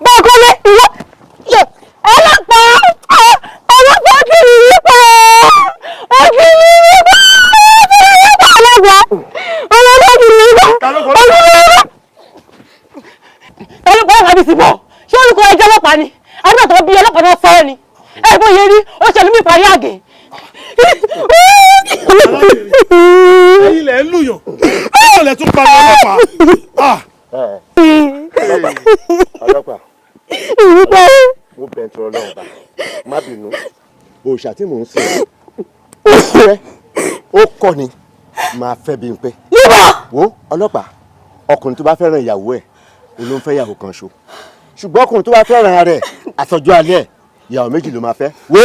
Bákọ́lé ìwọ ọlọ́pàá kiri yípa kiri yípa ọlọ́pàá kiri yípa ọlọ́pàá àbí sí bọ̀ ṣé olùkọ́ ẹjọ́ ọlọ́pàá ni àdúrà tó bí ọlọ́pàá náà sọ ni ẹ bó yẹ rí ó ṣẹlẹ̀ mí parí àgẹ̀. ẹ̀yin lẹ ń lùyàn ẹ̀yin lẹ tún pa ọlọ́pàá. ọlọ́pàá mo bẹ̀ ń tọrọ lọ́wọ́ bá má bínú òòṣà tí mò ń sìn ó fẹ́ ó kọ́ ni máa fẹ́ bí n pé. wo ọlọ́pàá ọkùnrin tó bá fẹ́ràn ìyàwó ẹ̀ ló ń fẹ́ ìyàwó kan ṣo ṣùgbọ́n ọkùnrin tó bá fẹ́ràn rẹ̀ àtọ́jú alẹ́ ìyàwó méjì ló máa fẹ́. wo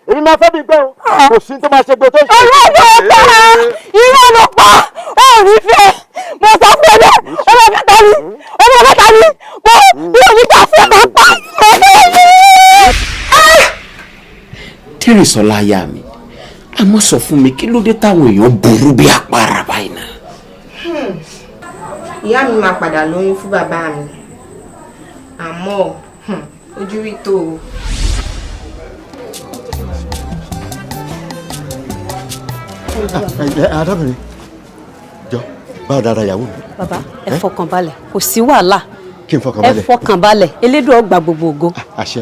èmi máa fẹ́ bí n pé o kò sí tó máa ṣe gbé tó ṣe. irọ́ ló pa ó rí fẹ́ mo sọ fún ẹ ọmọ kẹta ni mo mi ò ní ká fẹ́ máa pa. Tẹ́rìsọ́lá yá mi àmọ́ sọ fún mi kí ló dé táwọn èèyàn burú bí àpárá báyìí náà. ìyá mi máa padà lóyún fún bàbá mi àmọ́ ojú rí tó o. arábìnrin jọ báwo dára ìyàwó mi. bàbá ẹ fọkàn balẹ̀ kò sí wàhálà. kí n fọkàn balẹ̀. ẹ fọkàn balẹ̀ elédùn ọgbà gbogbo ògo. àṣẹ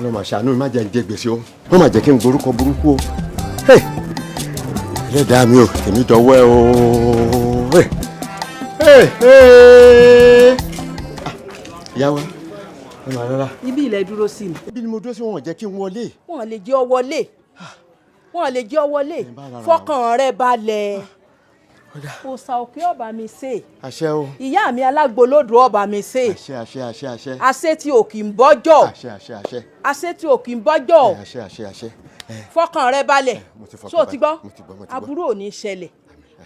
ló máa ṣàánú má jẹ́ ń jẹ gbèsè o wọ́n máa jẹ́ kí n gborúkọ burúkú o. ẹlẹ́dàá mi ò èmi dọ̀wọ́ ẹ o. ìyá wa ẹ máa rọra. ibi ilẹ̀ dúró sí mi. ibi ni mo dúró sí wọn jẹ́ kí n wọlé. wọn lè jẹ́ ọ wọlé fọkàn rẹ balẹ̀ òòṣà òkè ọba mi ṣe. àṣẹ o. ìyá mi alágbolódò ọba mi ṣe. àṣẹ. àṣẹ tí ò kì í bọ́jọ̀. àṣẹ tí ò kì í bọ́jọ̀. àṣẹ. fọkàn rẹ balẹ̀ so ti gbọ́ aburú ò ní ṣẹlẹ̀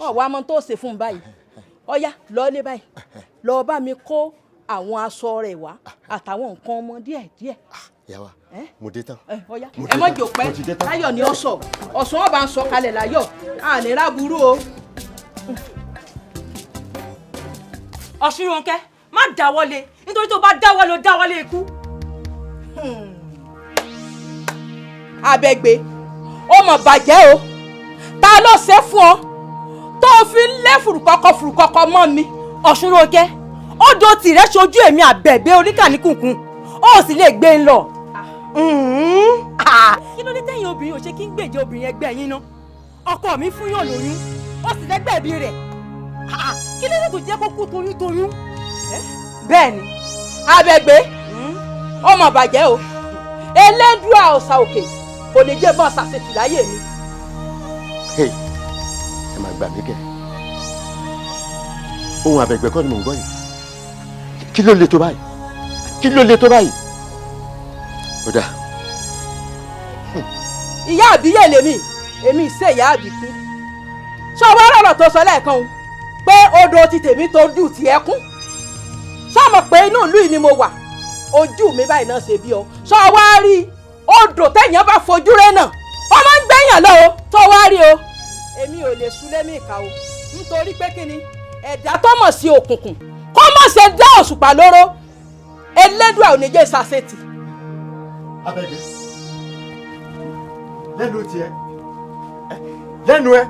ọ̀wọ́ amọ̀ tó ṣe fún un báyìí ọ̀yá lọ́ọ́lé báyìí lọ́ọ́ bá mi kó àwọn aṣọ rẹ̀ wá àtàwọn nǹkan ọmọ díẹ̀. yàwá mo dé tán. ọ̀yá ẹ mọ̀ jò pẹ́ láyọ̀ ni ọ̀sọ̀ ọ̀sùn ọba ń sọ kalẹ̀ láyọ̀ àní ráburú o. Ọ̀ṣunrọ̀nkẹ́ má dáwọ́lé nítorí tó bá dáwọ́lé ó dáwọ́lé ikú. Abẹ́gbé ó mọ̀ bàjẹ́ o ta ló ṣe fún ọ tó fi ń lé fùrùkọ́kọ́ mọ́ mi. Ọ̀ṣunrọ̀nkẹ́ ó do tìrẹ́ ṣojú èmi Àbẹ̀gbé oníkàníkùnkùn ó sì lè gbé ń lọ. Kí ló dé tẹ̀yin obìnrin ò ṣe kí ń gbèjẹ́ obìnrin ẹgbẹ́ yín ná ọkọ mi fún yàn lóyún ó sì lẹ́gbẹ̀ẹ́bí rẹ̀ kí ló dé tó jẹ́ kó kú toyún. bẹ́ẹ̀ ni Abẹ́gbé ó mọ̀ bàjẹ́ o Elédùà ọ̀sà òkè kò ní jẹ́ bọ́n ṣàṣetì láyé mi. ẹ máa gbà mí kẹ́ ohun Abẹ́gbé kọ́ ni mò ń gbọ́ yìí kí ló le tó báyìí ó dáa. ìyá àbíyè lèmi èmi ìṣe ìyá àbíkú ṣé ọwọ́ rọ̀rọ̀ tó sọ lẹ́ẹ̀kan o pé odò ti tèmi tó dù tí ẹ kún ṣé o mọ̀ pé inú ìlú yìí ni mo wà ojú mi báyìí náà ṣe bí ọ ṣé o wá rí odò téèyàn bá fojú rẹ náà ó máa ń gbẹ̀yàn lọ o tó wá rí o èmi ò lè súlé mi ìka o nítorí pé kí ni ẹ̀dá tó mọ̀ sí òkùnkùn kó mọ̀ ṣe dá òṣùpá lóró Elédùà ò ní jẹ́ ìsàṣetì. Abẹ́gbé lẹ́nu tiẹ̀ lẹ́nu ẹ.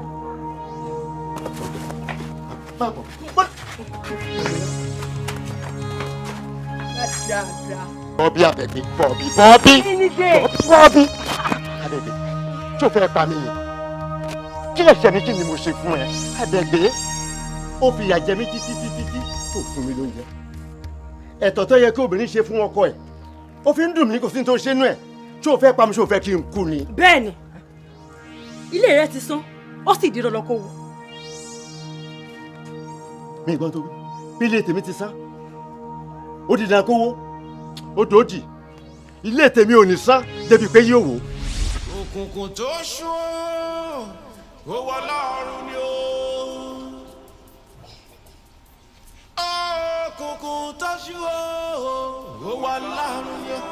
bọ́ọ̀bì Abẹ́gbé bọ́ọ̀bì. Abẹ́gbé tó fẹ́ pa mí ni kí ẹ̀ṣẹ̀ mi kí ni mo ṣe fún ẹ. Abẹ́gbé ó fi ìyà jẹ mí títí tó fún mi lóúnjẹ. ẹ̀tọ́ tó yẹ kí obìnrin ṣe fún ọkọ ẹ̀ ó fi ń dùn mí kò sí ní tó ṣe nú ẹ̀ tí o fẹ́ pa mi ṣé o fẹ́ kí n kú ni. bẹ́ẹ̀ni ilé rẹ ti sán ó sì di dandan kó wò. mi gbọ́n tó wí bí ilé tèmi ti sán ó di dandan kó wó ó dòójì ilé tèmi ò ní sán débi pé yóò wó. òkùnkùn tó ṣú ó wọ lọ́rùn ni ó. òkùnkùn tó ṣú ó wọ lọ́rùn ni ó.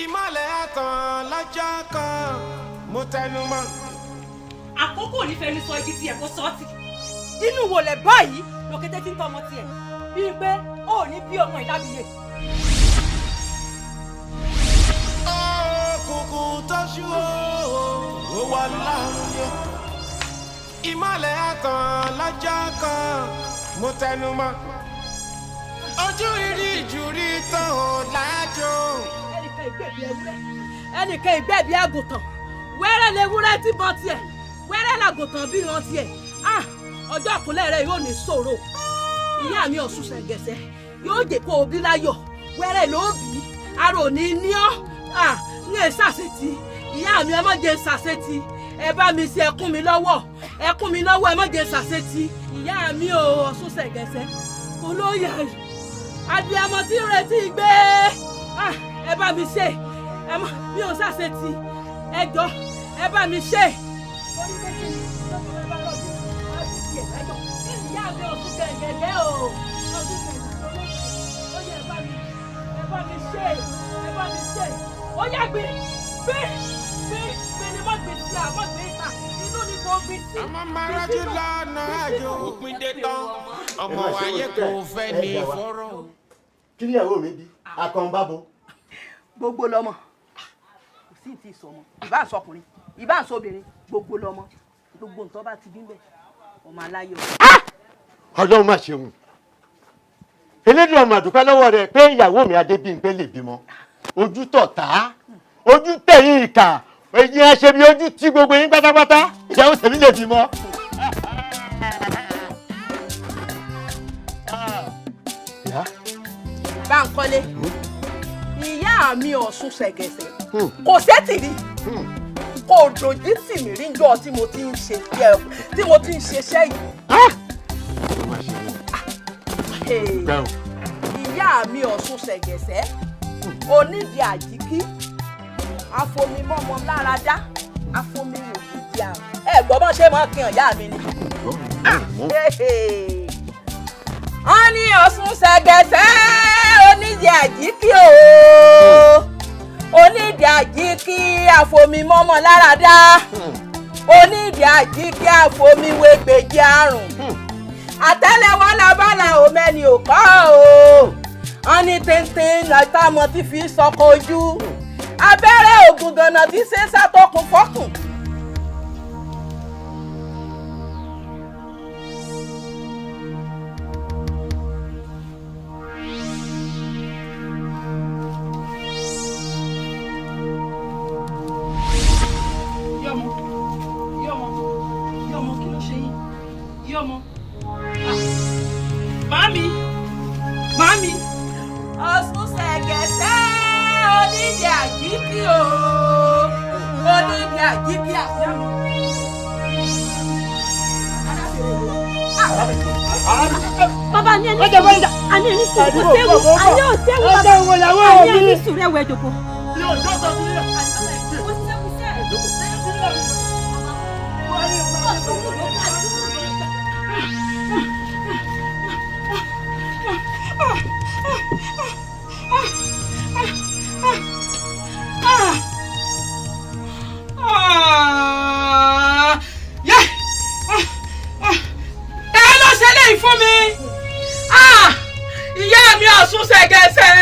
ìmọ̀lẹ̀ àtàn lọ́jọ́ kan mo tẹnu mọ́. àkókò nífẹ̀ẹ́ ní sọ igi tiẹ̀ kó sọ́ọ̀tì inú wo lẹ̀ báyìí lókété tí ń tọ́ ọmọ tiẹ̀ bíi pé ó ní bí ọmọ ìdábìyẹ. Òkùnkùn tó ṣú ó wà láàrin yẹn. Ìmọ̀lẹ̀ àtàn lọ́jọ́ kan mo tẹnu mọ́. Ojú rírí ìjúrí tán ò lájò. Ẹnìkan ìgbẹ́bí àgùntàn wẹ́rẹ́ lewúrẹ́ tí bọ́ tiẹ̀ wẹ́rẹ́ làgùntàn bí ran tiẹ̀ ọjọ́ àkúnlẹ̀ rẹ̀ yóò ní ṣòro ìyá mi Ọ̀ṣun Ṣẹ̀ngẹ̀ṣẹ̀ yóò jẹ́ kó o bí láyọ̀ wẹ́rẹ́ ló bí arò ní ní ọ́ ní èsàsètì ìyá mi ẹ má jẹ́ ṣàṣetì ẹ bá mi ṣe ẹkún mi lọ́wọ́ ẹ má jẹ́ ṣàṣetì ìyá mi Ọ̀ṣun Ṣẹ̀ngẹ̀ṣẹ̀ olóyè abiyamọ tí ń retí gbé ẹ bá mi ṣe mi ò ṣàṣetì ẹ jọ ẹ bá mi ṣe. orí méjì ni lọ́kùnrin ẹ bá lọ sí ọdún sí ẹ̀ lẹ́jọ́ ìyá mi Ọ̀ṣun Ṣẹ̀ngẹ̀ṣẹ̀ o ọdún Ṣẹ̀ngẹ̀ṣẹ̀ ó yẹ ẹ bá mi ṣe ó yá gbé ni má gbé sí àmọ́ gbé ta inú ni kò gbé sí. Ọmọ marajú lọ́nà àjò òpin dé tán ọmọ ayé kò fẹ́ ní fọ́rọ̀. Kí ni ìyàwó mi bí akọ̀ǹbábo. Gbogbo lọmọ kò sí ti sọmọ ìbá àsọkùnrin ìbá àsọbìnrin gbogbo lọmọ gbogbo nǹkan bá ti dín bẹ ọmọ aláyọ̀. Ọlọ́run má ṣeun elédùn ọmọ àdúpẹ́ lọ́wọ́ rẹ̀ pé ìyàwó mi Adébímpé lè bímọ ojú tọ̀tá ojú tẹ̀yìn ìkà èyí ẹ ṣe bí ojú tí gbogbo yín pátápátá ìyàwó tèmi lè bímọ. Báńkọ́lé ìyá mi Ọ̀ṣun Ṣẹ̀ngẹ̀ṣẹ̀ kò sẹ́tìrí kò dojú tì mí rí njọ́ tí mo ti ń ṣe iṣẹ́ yìí. Ìyá mi Ọ̀ṣun Ṣẹ̀ngẹ̀ṣẹ̀ onídìí àjíkí afomimọ́mọ lára dá afomiwò ìdí àrùn gbọ́ bọ́n ṣe máa kíyàn ìyá mi ni. Wọ́n ní Ọ̀ṣun Ṣẹ̀ngẹ̀ṣẹ̀ onídìí àjíkí onídìí àjíkí afomimọ́mọ lára dá onídìí àjíkí afomiwò gbèjì àrùn àtẹ́lẹwọ́ labala omẹ́ni ò kọ́ wọ́n ní tíntín látàmọ́ tí fi sọkọ ojú abẹ́rẹ́ ògùn gànà tí ṣe sátọkùn fọ́kùn. Yọmọ kí ló ṣe yín yọmọ. Mami. Ọ̀ṣun Ṣẹ̀ngẹ̀ṣẹ̀ onídìí àjíkí onídìí àjíkí àfẹ́mi. Bàbá ní ẹni sùúrù àní ẹni sùúrù kò séwu àní ò séwu bàbá àní ẹni sùúrù ẹwọ ẹjọkọ. Ìyá mi Ọ̀ṣun Ṣẹ̀ngẹ̀ṣẹ̀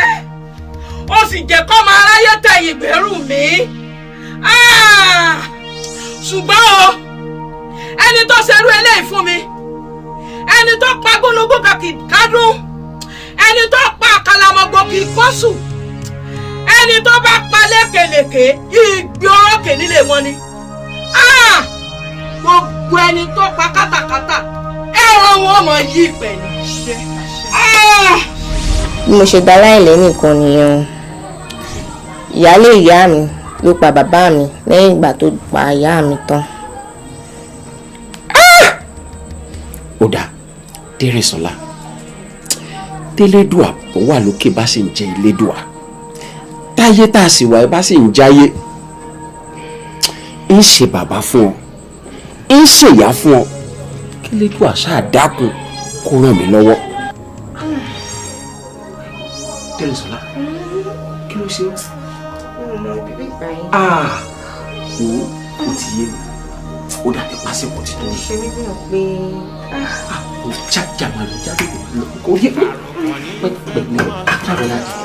ó sì jẹ́ kó máa ráyé tẹ̀yìn gbèrú mi ṣùgbọ́n o ẹni tó ṣerú eléyìí fún mi ẹni tó pa gbólógbó kàkì kádùn ẹni tó pa àkàlàmọ̀gbò kì í kọ́sù ẹni tó bá pa lékelèké ìgbé orókè nílé wọn ni gbogbo ẹni tó pa kátàkátà ẹ̀rọ wọn mọ̀ yí pẹ̀lú. Bí mo ṣe gba láìlẹ́ nìkan nìyẹn ìyálé ìyá mi ló pa bàbá mi lẹ́yìn ìgbà tó pa ìyá mi tán. Ó dáa Dérìnsọ́lá tẹ́lẹ́dùà ó wà lókè bá sì ń jẹ ìlédùà táyé tá a sì wà bá sì ń jáyé ń ṣe bàbá fún ọ ń ṣèyá fún ọ kí lédùà ṣáà dákun kó ràn mí lọ́wọ́. Dérìnsọ́lá kí ló ṣe ó ti yé mi ó dàbí pásípò tí tó ń ṣe mí bíyàn pé ó jájà máa lọ jáde lọ kò yẹ pẹ̀lú àtàwọn láti.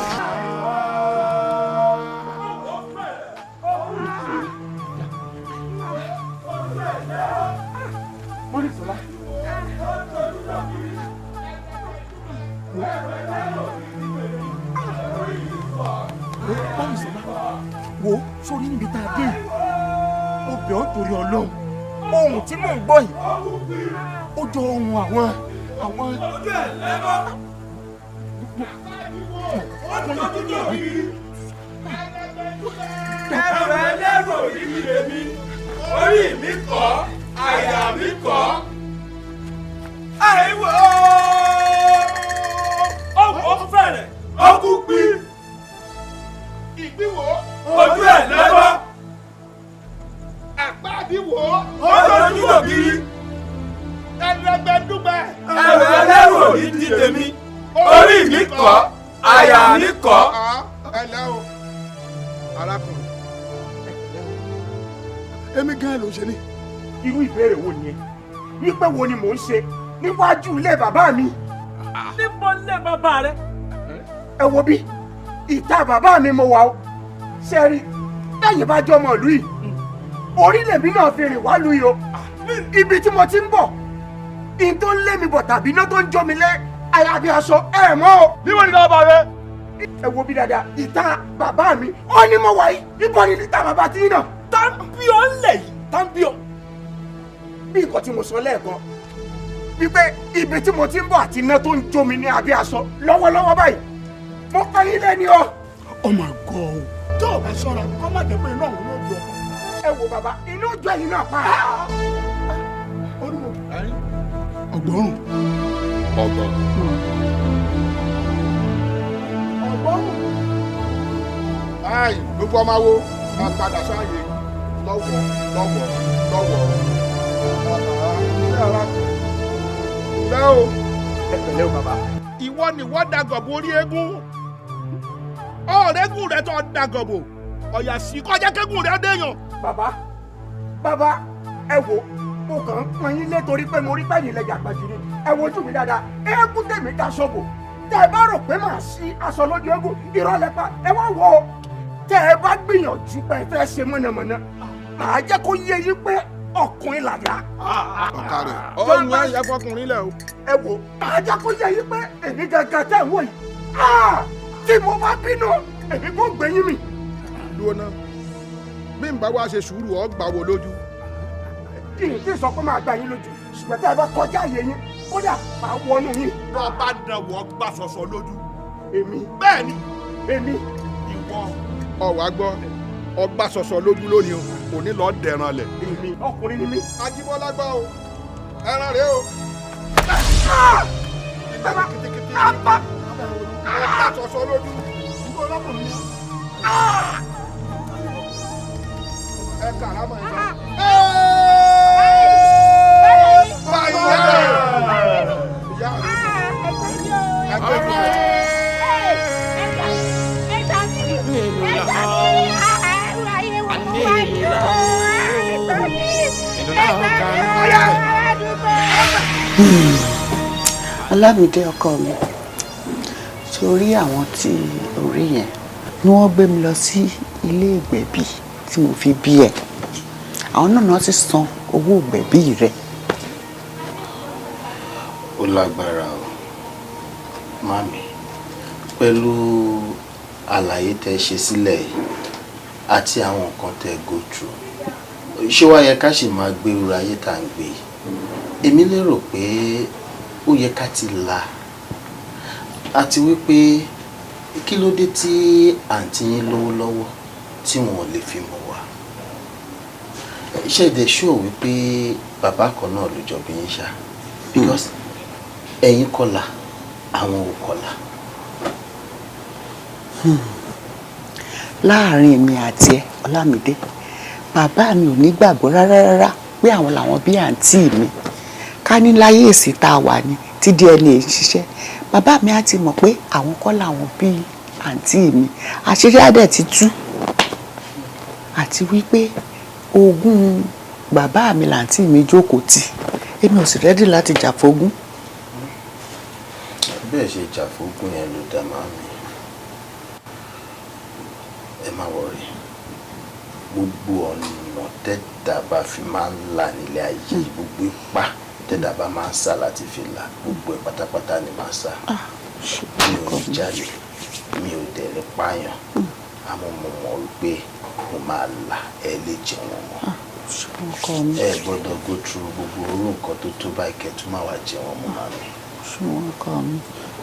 wo sórí níbi tá a dé ó bẹ̀ ọ́ torí Ọlọ́run ohun tí mò ń gbọ́ yìí ó jọ ohun àwọn. ojú ẹ̀ lẹ́mọ́. ẹ̀rọ ẹlẹ́rọ orí mi lèmi orí mi kọ́ àyà mi kọ́. àìwò ọkùn fẹ̀rẹ̀ ọkùn pín ìgbìwò ojú ẹ̀ lẹ́mọ́. àpáàdìwò ojú ògiri ẹlẹgbẹdúgbẹ. ẹ̀rọ ẹlẹ́rọ orí ti tèmi orí mi kọ́ àyà mi kọ́. ẹ lẹ́ o arákùnrin èmi gan ló ń ṣe ní. irú ìbéèrè wo nìyẹn wípé wo ni mò ń ṣe níwájú ilé bàbá mi. níbo ilé bàbá rẹ. ẹ wo bí ìta bàbá mi mo wà ó ṣe rí lẹ́yìn bá jọ ọmọ ìlú yìí orílẹ̀ mi náà fi rìn wá lu yìí o ibi tí mo ti ń bọ̀ in tó ń lé mi bọ̀ tàbí iná tó ń jó mi lé àyàbí aṣọ ẹ̀ mọ́ o. níbo ni bàbá rẹ. ẹ wo bí dáadáa ìta bàbá mi ó ní mo wà yìí ibo ni ìta bàbá tí yín náà. tábíọ́ ńlẹ̀ yìí tábíọ́. bí nǹkan tí mo sọ lẹ́ẹ̀kan wípé ibi tí mo ti ń bọ̀ àti iná tó ń jó mi ní abẹ́ aṣọ lọ́wọ́lọ́wọ́ báyìí mo kọ́ yín lẹ́ni o. ọmọ àgọ́ o tó o bá ṣọ́ra kọ́ má jẹ́ pé iná òun ló gbọ́. ẹ wo bàbá inú ojú ẹ̀yin náà pa. ọgbọ́n. ọgbọ́n. ayi gbogbo ọmọ wo máa padà sáàyè lọ́wọ́. ǹlẹ́ o. ẹ pẹ̀lẹ́ o bàbá. ìwọ ni wọ́n dàgọ̀bọ̀ orí eégún ọ̀rẹ́gùn rẹ tó dàgọ̀bọ̀ ọ̀yà sí kọjá kégùn rẹ déèyàn. bàbá ẹ wo mo kàn ń pọn yín létorí pé mo rí pẹ́yìn lẹ́jà pàjùrí ẹ wojú mi dáadáa eégún tèmi dá ṣọ́bù tẹ́ ẹ bá rò pé màá sí aṣọ lójú eégún irọ́ lẹ́pa ẹ wá wò ó tẹ́ ẹ bá gbìyànjú pé ẹ fẹ́ ṣe mọ̀nàmọ́ná màá jẹ́ kó yé yín pé ọkùnrin làyà. ọ̀tá rẹ̀ ọ̀hún ẹ̀yà fọkùnrin lẹ̀ o. ẹ wo màá jẹ́ kó yé yín pé èmi gangan tẹ̀ ń wò yìí tí mo bá bínú èmi kò gbẹ̀yìn mi. dúró náà bí n bá wá ṣe sùúrù ọ gbà wò lójú. kí n tí sọ pé máa gbà yín lójú ṣùgbọ́n tẹ́ ẹ bá kọjá àyè yín kódà máa wọnú yín. tó o bá dán wọ gbà sọ̀sọ̀ lójú. èmi. bẹ́ẹ̀ ni. èmi. ìwọ. ọ̀wá gbọ́ ọgbà sọ̀sọ̀ lójú lónìí o kò ní lọ́ọ́ dẹ̀ràn lẹ̀. èmi ọkùnrin ni mí. Ajíbọ́lá gbọ́ o ẹran rèé o. bàbá ọgbà sọ̀sọ̀ lójú. ìwọ ọlọ́kùnrin ni. ẹ kàrámà ẹ sọ. Ọlámídé ọkọ mi torí àwọn tí orí yẹn ni wọ́n gbé mi lọ sí ilé ìgbẹ̀bí tí mo fi bí ẹ àwọn náà ti san owó ìgbẹ̀bí rẹ. ó lágbára o mami pẹ̀lú àlàyé tẹ́ ṣe sílẹ̀ àti àwọn nǹkan tẹ́ go through ṣé wá yẹ ká sì máa gbé irú ayé tá à ń gbé èmi lérò pé ó yẹ ká ti là àti wípé kí ló dé tí àǹtí yín lówó lọ́wọ́ tí wọn ò lè fi mọ̀ wá iṣẹ́ ìdẹ ṣó wípé bàbá kan náà ló jọ bí yín ṣá because ẹ̀yin kọlà àwọn ò kọlà. láàrin èmi àti ẹ Ọlámídé bàbá mi ò ní gbàgbọ́ rárá pé àwọn làwọn bí àǹtí mi ká ní láyé èsì tá a wà ní tí DNA ń ṣiṣẹ́ bàbá mi á ti mọ̀ pé àwọn kọ́ làwọn bí àǹtí mi àṣírí adẹ̀ ti tú àti wípé ogún bàbá mi làǹtí mi jókòó tì èmi ò sì rẹ́dí láti jà fógún. bẹ́ẹ̀ ṣe jà fógún yẹn ló dá màmí ẹ má wọrí gbogbo ọ̀nà tẹ́dà bá fi máa ń là nílé ayé gbogbo ipá tẹ́dà bá máa ń sá láti fi là gbogbo ẹ̀ pátápátá ni máa sá mi ò ní jalè mi ò dẹ̀ ní pààyàn àmọ́ mo mọ̀ wípé mo máa là ẹ lè jẹun ọmọ ẹ gbọ́dọ̀ go through gbogbo orú nǹkan tó tó báyìí kẹ́tù máa wá jẹun ọmọ màmí. ṣùgbọ́n ọkọ mi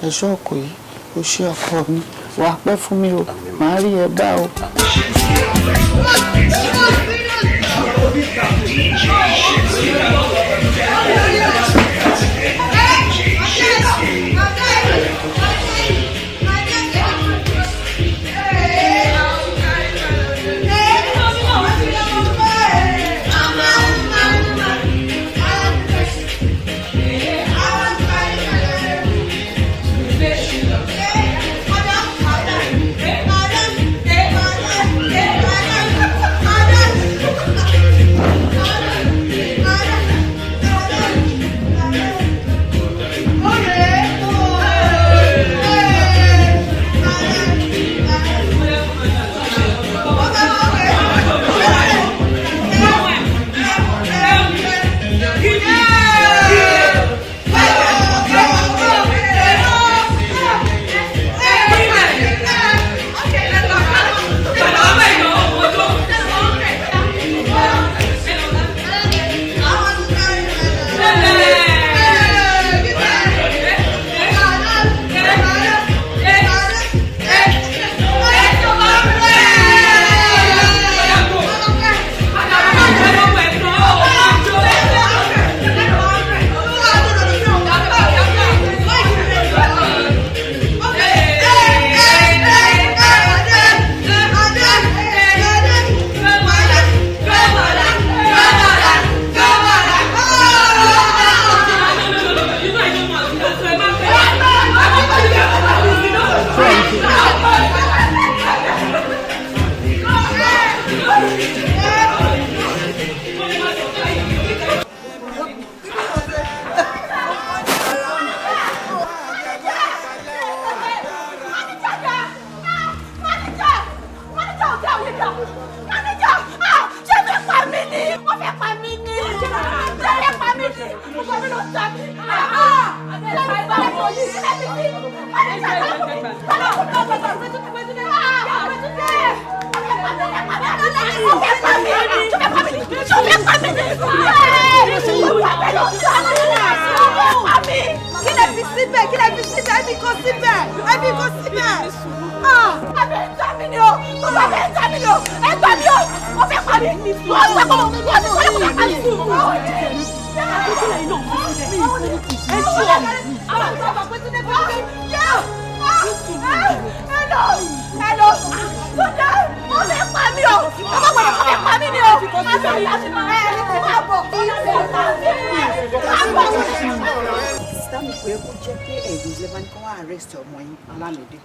ẹ̀ṣọ́ ọkọ yìí ó ṣe ọkọ mi wà á pẹ́ fún mi o màá rí ẹ bá o.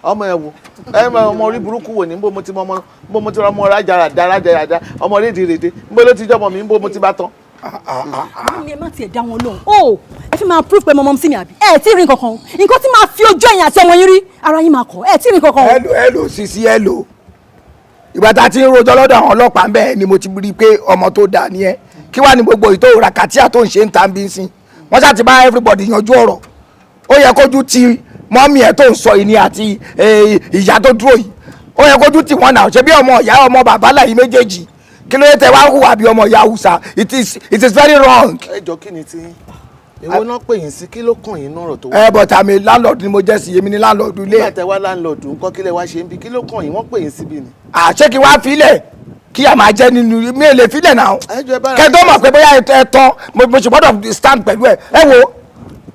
ọmọ ẹ wo ẹ mọ ọmọ orí burúkú wò ní nbó mo ti mọ ọmọ nbó mo ti rọ ọmọ rájàràdà ọmọ rédèrèdè nbó ló ti jọmọ mi nbó mo ti bá tán. mi ẹ má tiẹ̀ dá wọn lóhùn o ẹ fi máa proof pé mo mọ sí mi àbí ẹ tí ì rí nǹkan kan nǹkan tí máa fi ojú ẹ̀yìn àti ọmọ yín rí ara yín máa kọ ẹ tí ì rí nǹkan kan. hello sisi hello ìgbà tá a ti ń rojọ́ lọ́dọ̀ àwọn ọlọ́pàá ń bẹ́ẹ̀ ni mo ti rí i pé ọmọ tó dáa ni ẹ kí wàá ní gbogbo ìtò rakatia tó ń ṣe ń ta bí ń sìn wọ́n ṣáà ti bá everybody yanjú ọ̀rọ̀ ó yẹ kójú ti mọ́mí ẹ̀ tó ń sọ yìí ni àti ìyá tó dúró yìí ó yẹ kójú tí wọ́n náà ṣe bí ọmọ ìyá ọmọ bàbá láyé méjèèjì kí ló yẹ tẹ wá hùwà bí ọmọ ìyá Hausa it is very wrong. ẹ jọ kí ni tí èwo náà pè yín sí kí ló kàn yín náà tó wá. ẹ bọ̀tà mi láńlọ́ọ̀dù ni mo jẹ́ sí èmi ni láńlọ́ọ̀dù ilé. nígbà tẹ wá láńlọ́ọ̀dù nǹkan kílẹ̀ wá ṣe ń bí kí ló kàn yín wọ́n pè yín síbí ni. àṣé kí wàá filẹ̀ kí a máa jẹ́ nínú mi ò lè filẹ̀ náà kẹ́tọ́ mọ̀ pé bóyá ẹ tán mo ṣe gbọ́dọ̀ stand pẹ̀lú ẹ wo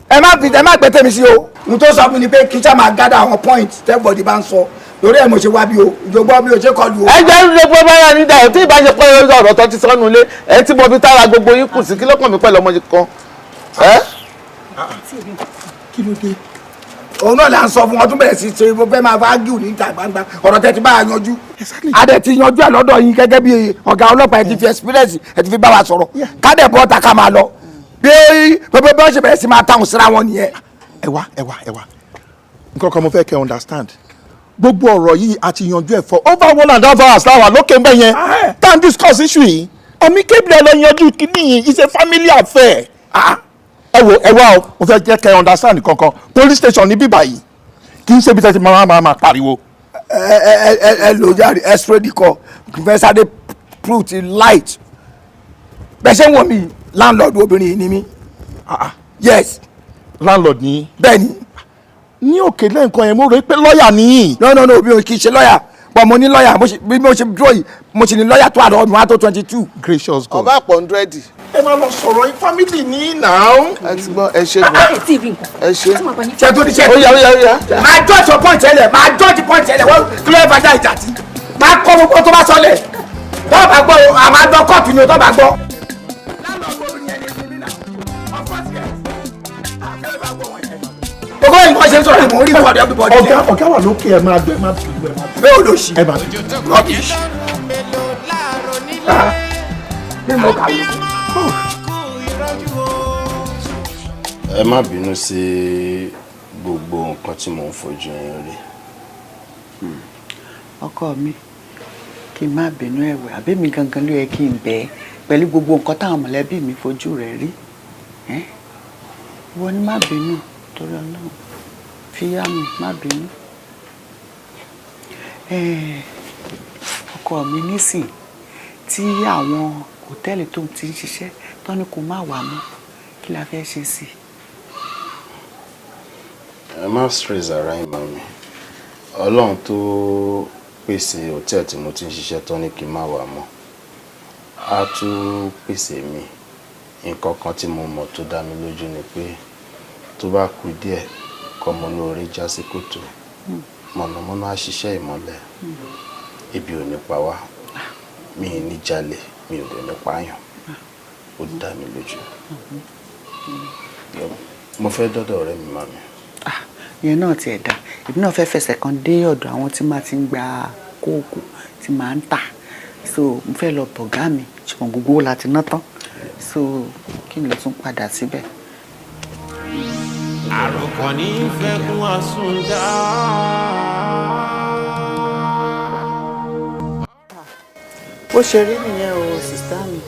ẹ má pẹ́ tẹ̀mí sí o. n tó sọ fún mi pé kí sá máa gather àwọn points tẹ́gbọ̀dì bá ń sọ lórí ẹ̀ mo ṣe wá bí o ìjọba mi ò ṣe kọlu o. ẹ jẹ́ ń lè pé báyà ní dayọ̀ tí ìbá ṣe pé ọ̀rọ̀ tó ti sọnù lé ẹ tí mo fi tára gbogbo yín kù sí kí ló kàn mí pẹ̀lú ọmọ yìí kan. kí ló dé òun náà là ń sọ fún wọn tún bẹ̀rẹ̀ sí ṣe mo fẹ́ máa fáágìw níta gbangba ọ̀rọ̀ tẹ́ ti bá a yanjú adẹ ti yanjú ẹ̀ lọ́dọ̀ yín gẹ́gẹ́ bí ọ̀gá ọlọ́pàá ẹ ti fi experience ẹ ti fi bá wa sọ̀rọ̀ kádẹ̀ bọ́ ta ká máa lọ bí wọ́n ṣe bẹ̀rẹ̀ sí máa táwọn síra wọn nìyẹn. ẹ wá nǹkan kan mo fẹ́ kẹ́ understand gbogbo ọ̀rọ̀ yìí a ti yanjú ẹ̀ for over 1.5 hours láwa lókè mbẹ́ yẹn tá à ń discuss issue yìí ọ̀mí kébìlẹ̀ lọ yanjú kìíní yìí it's a family affair. ẹ wá o mo fẹ́ jẹ́ kẹ́ understand kankan police station ní bíbá yìí kì í ṣe bí tẹ́tí máa pariwo. ẹ lò jáde x-ray dikọ professor de proof light bẹ́ẹ̀ ṣe ń wọ̀ mí landlord obìnrin yìí ni mí. Yes. Landlord ni. Bẹ́ẹ̀ni. Ní òkè lẹ́ǹkan yẹn mo rò pé lọ́ọ̀yà ni. No bí o kì í ṣe lọ́ọ̀yà but mo ní lọ́ọ̀yà bí mo ṣe dúró yìí mo sì ní lọ́ọ̀yà tó àdó ọdún wa tó 22. Gracious God. Ọba àpọ̀ 100. Ẹ máa lọ sọ̀rọ̀ family ní now. Ẹ ti gbọ́ ẹ ṣe gan. Ẹ ṣe. Ṣé tó ní ṣe. Ó yá. Máa judge point ẹlẹ̀ máa judge point ẹlẹ̀ wọ́n kílẹ̀ ìbàjá ìjà tí. Máa kọ́ gbogbo tó bá sọlẹ̀. Tó bá gbọ́ àwọn àjọ kọ́ọ̀tù ni tó bá gbọ́. Gbogbo nǹkan ṣe ń sọ̀rọ̀ ìmọ̀ orí ìwọ̀dì everybody. Ọ̀gá wà lókè ẹ̀ máa gbẹ máa fi gbẹ máa fi. Bẹ́ẹ̀ ò lò sí. Ẹ máa fi. Rubbish. Bí mo kà ló. Ẹ má bínú sí gbogbo nǹkan tí mò ń fojú yín rí. Ọkọ mi kí n má bínú ẹ̀wẹ̀ àbí mi gangan ló yẹ kí n bẹ̀ ẹ́ pẹ̀lú gbogbo nǹkan táwọn mọ̀lẹ́bí mi fojú rẹ̀ rí. Wọ́n ní má bínú torí Ọlọ́run fi yá mi má bínú. Ọkọ mi nísìn tí àwọn hòtẹ́ẹ̀lì tó ti ń ṣiṣẹ́ tó ní kó má wà mọ́ kí la fẹ́ ṣe sí i. Ẹ má stress ara yín mami. Ọlọ́run tó pèsè hòtẹ́ẹ̀lì tí mo ti ń ṣiṣẹ́ tó ní kí n má wà mọ́ á tún pèsè mi. Nǹkan kan tí mo mọ̀ tó dá mi lójú ni pé tó bá kù díẹ̀ kọ́mọ lóore já sí kòtò mọ̀nàmọ́ná á ṣiṣẹ́ ìmọ́lẹ̀ ebi ò ní pa wá mi ì ní jalè mi ò dẹ̀ ní pààyàn ó dá mi lójú. Mo fẹ́ dọ́dọ̀ ọ̀rẹ́ mi màmí. Ìyẹn náà tiẹ̀ dá èmi náà fẹ́ fẹsẹ̀ kan dé ọ̀dọ̀ àwọn tí máa ti ń gba kóòkù tí máa ń tà so mo fẹ́ lọ bọ̀gá mi ṣùgbọ́n gbogbo láti ná tán so kí n lè tún padà síbẹ̀. Àròkàn ní fẹ́ kún àsundá. Bó ṣe rí nìyẹn o sìstá mi.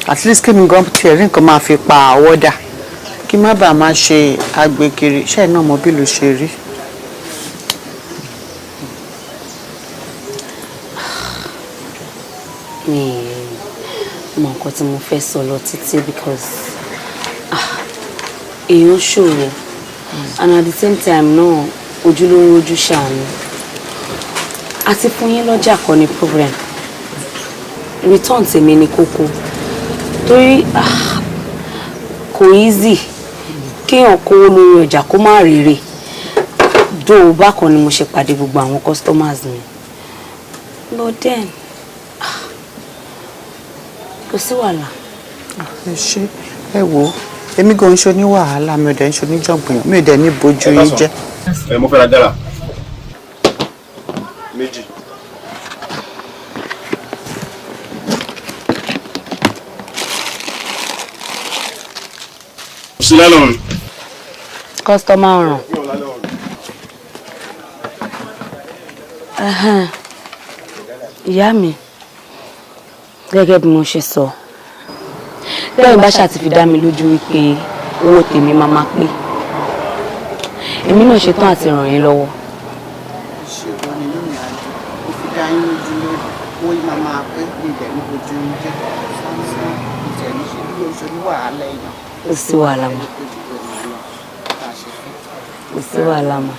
At least kí mi gan tiẹ̀ rí nǹkan máa fi pa àwọ̀ dà kí má bàa máa ṣe agbèkiri ṣe náà mọ bí ló ṣe rí. Mi mọ nǹkan tí mo fẹ́ sọ lọ títí because èèyàn ṣòro and at the same time náà ojúlówó ojú ṣàánú àti fún yín lọ́jà kọ́ ni problem return tèmi ni kókó torí kò easy kéèyàn kówó lórí ọjà kó má rèrè dóò bákan ni mo ṣe pàdé gbogbo àwọn customers mi but then kò sí wàhálà. Ẹ ṣé ẹ wò èmi gan ṣo ní wàhálà mi ò dẹ̀ ń ṣo ní jọ̀gbọ̀n mi ò dẹ̀ ní bójú yín jẹ́. Mo fẹ́ ra dọ́là méjì. sílẹ̀ lọ́rùn. Kọ́sítọ́mà ọ̀ràn. Ìyá mi gẹ́gẹ́ bí mo ṣe sọ lẹ́yìn bá ṣàti fi dá mi lójú wípé owó tèmi máa máa pé èmi náà ṣetán àti ràn yín lọ́wọ́. ṣùgbọ́n nínú ìrìnàjò ó fi dá yín lójú lórí owó yìí máa máa pé ní ìdẹ̀ ní ojú ń jẹ́ sáńsán ìjẹ̀lú ṣe bí oṣù ní wàhálà èèyàn. Kò sí wàhálà mọ́. Kò sí wàhálà mọ́.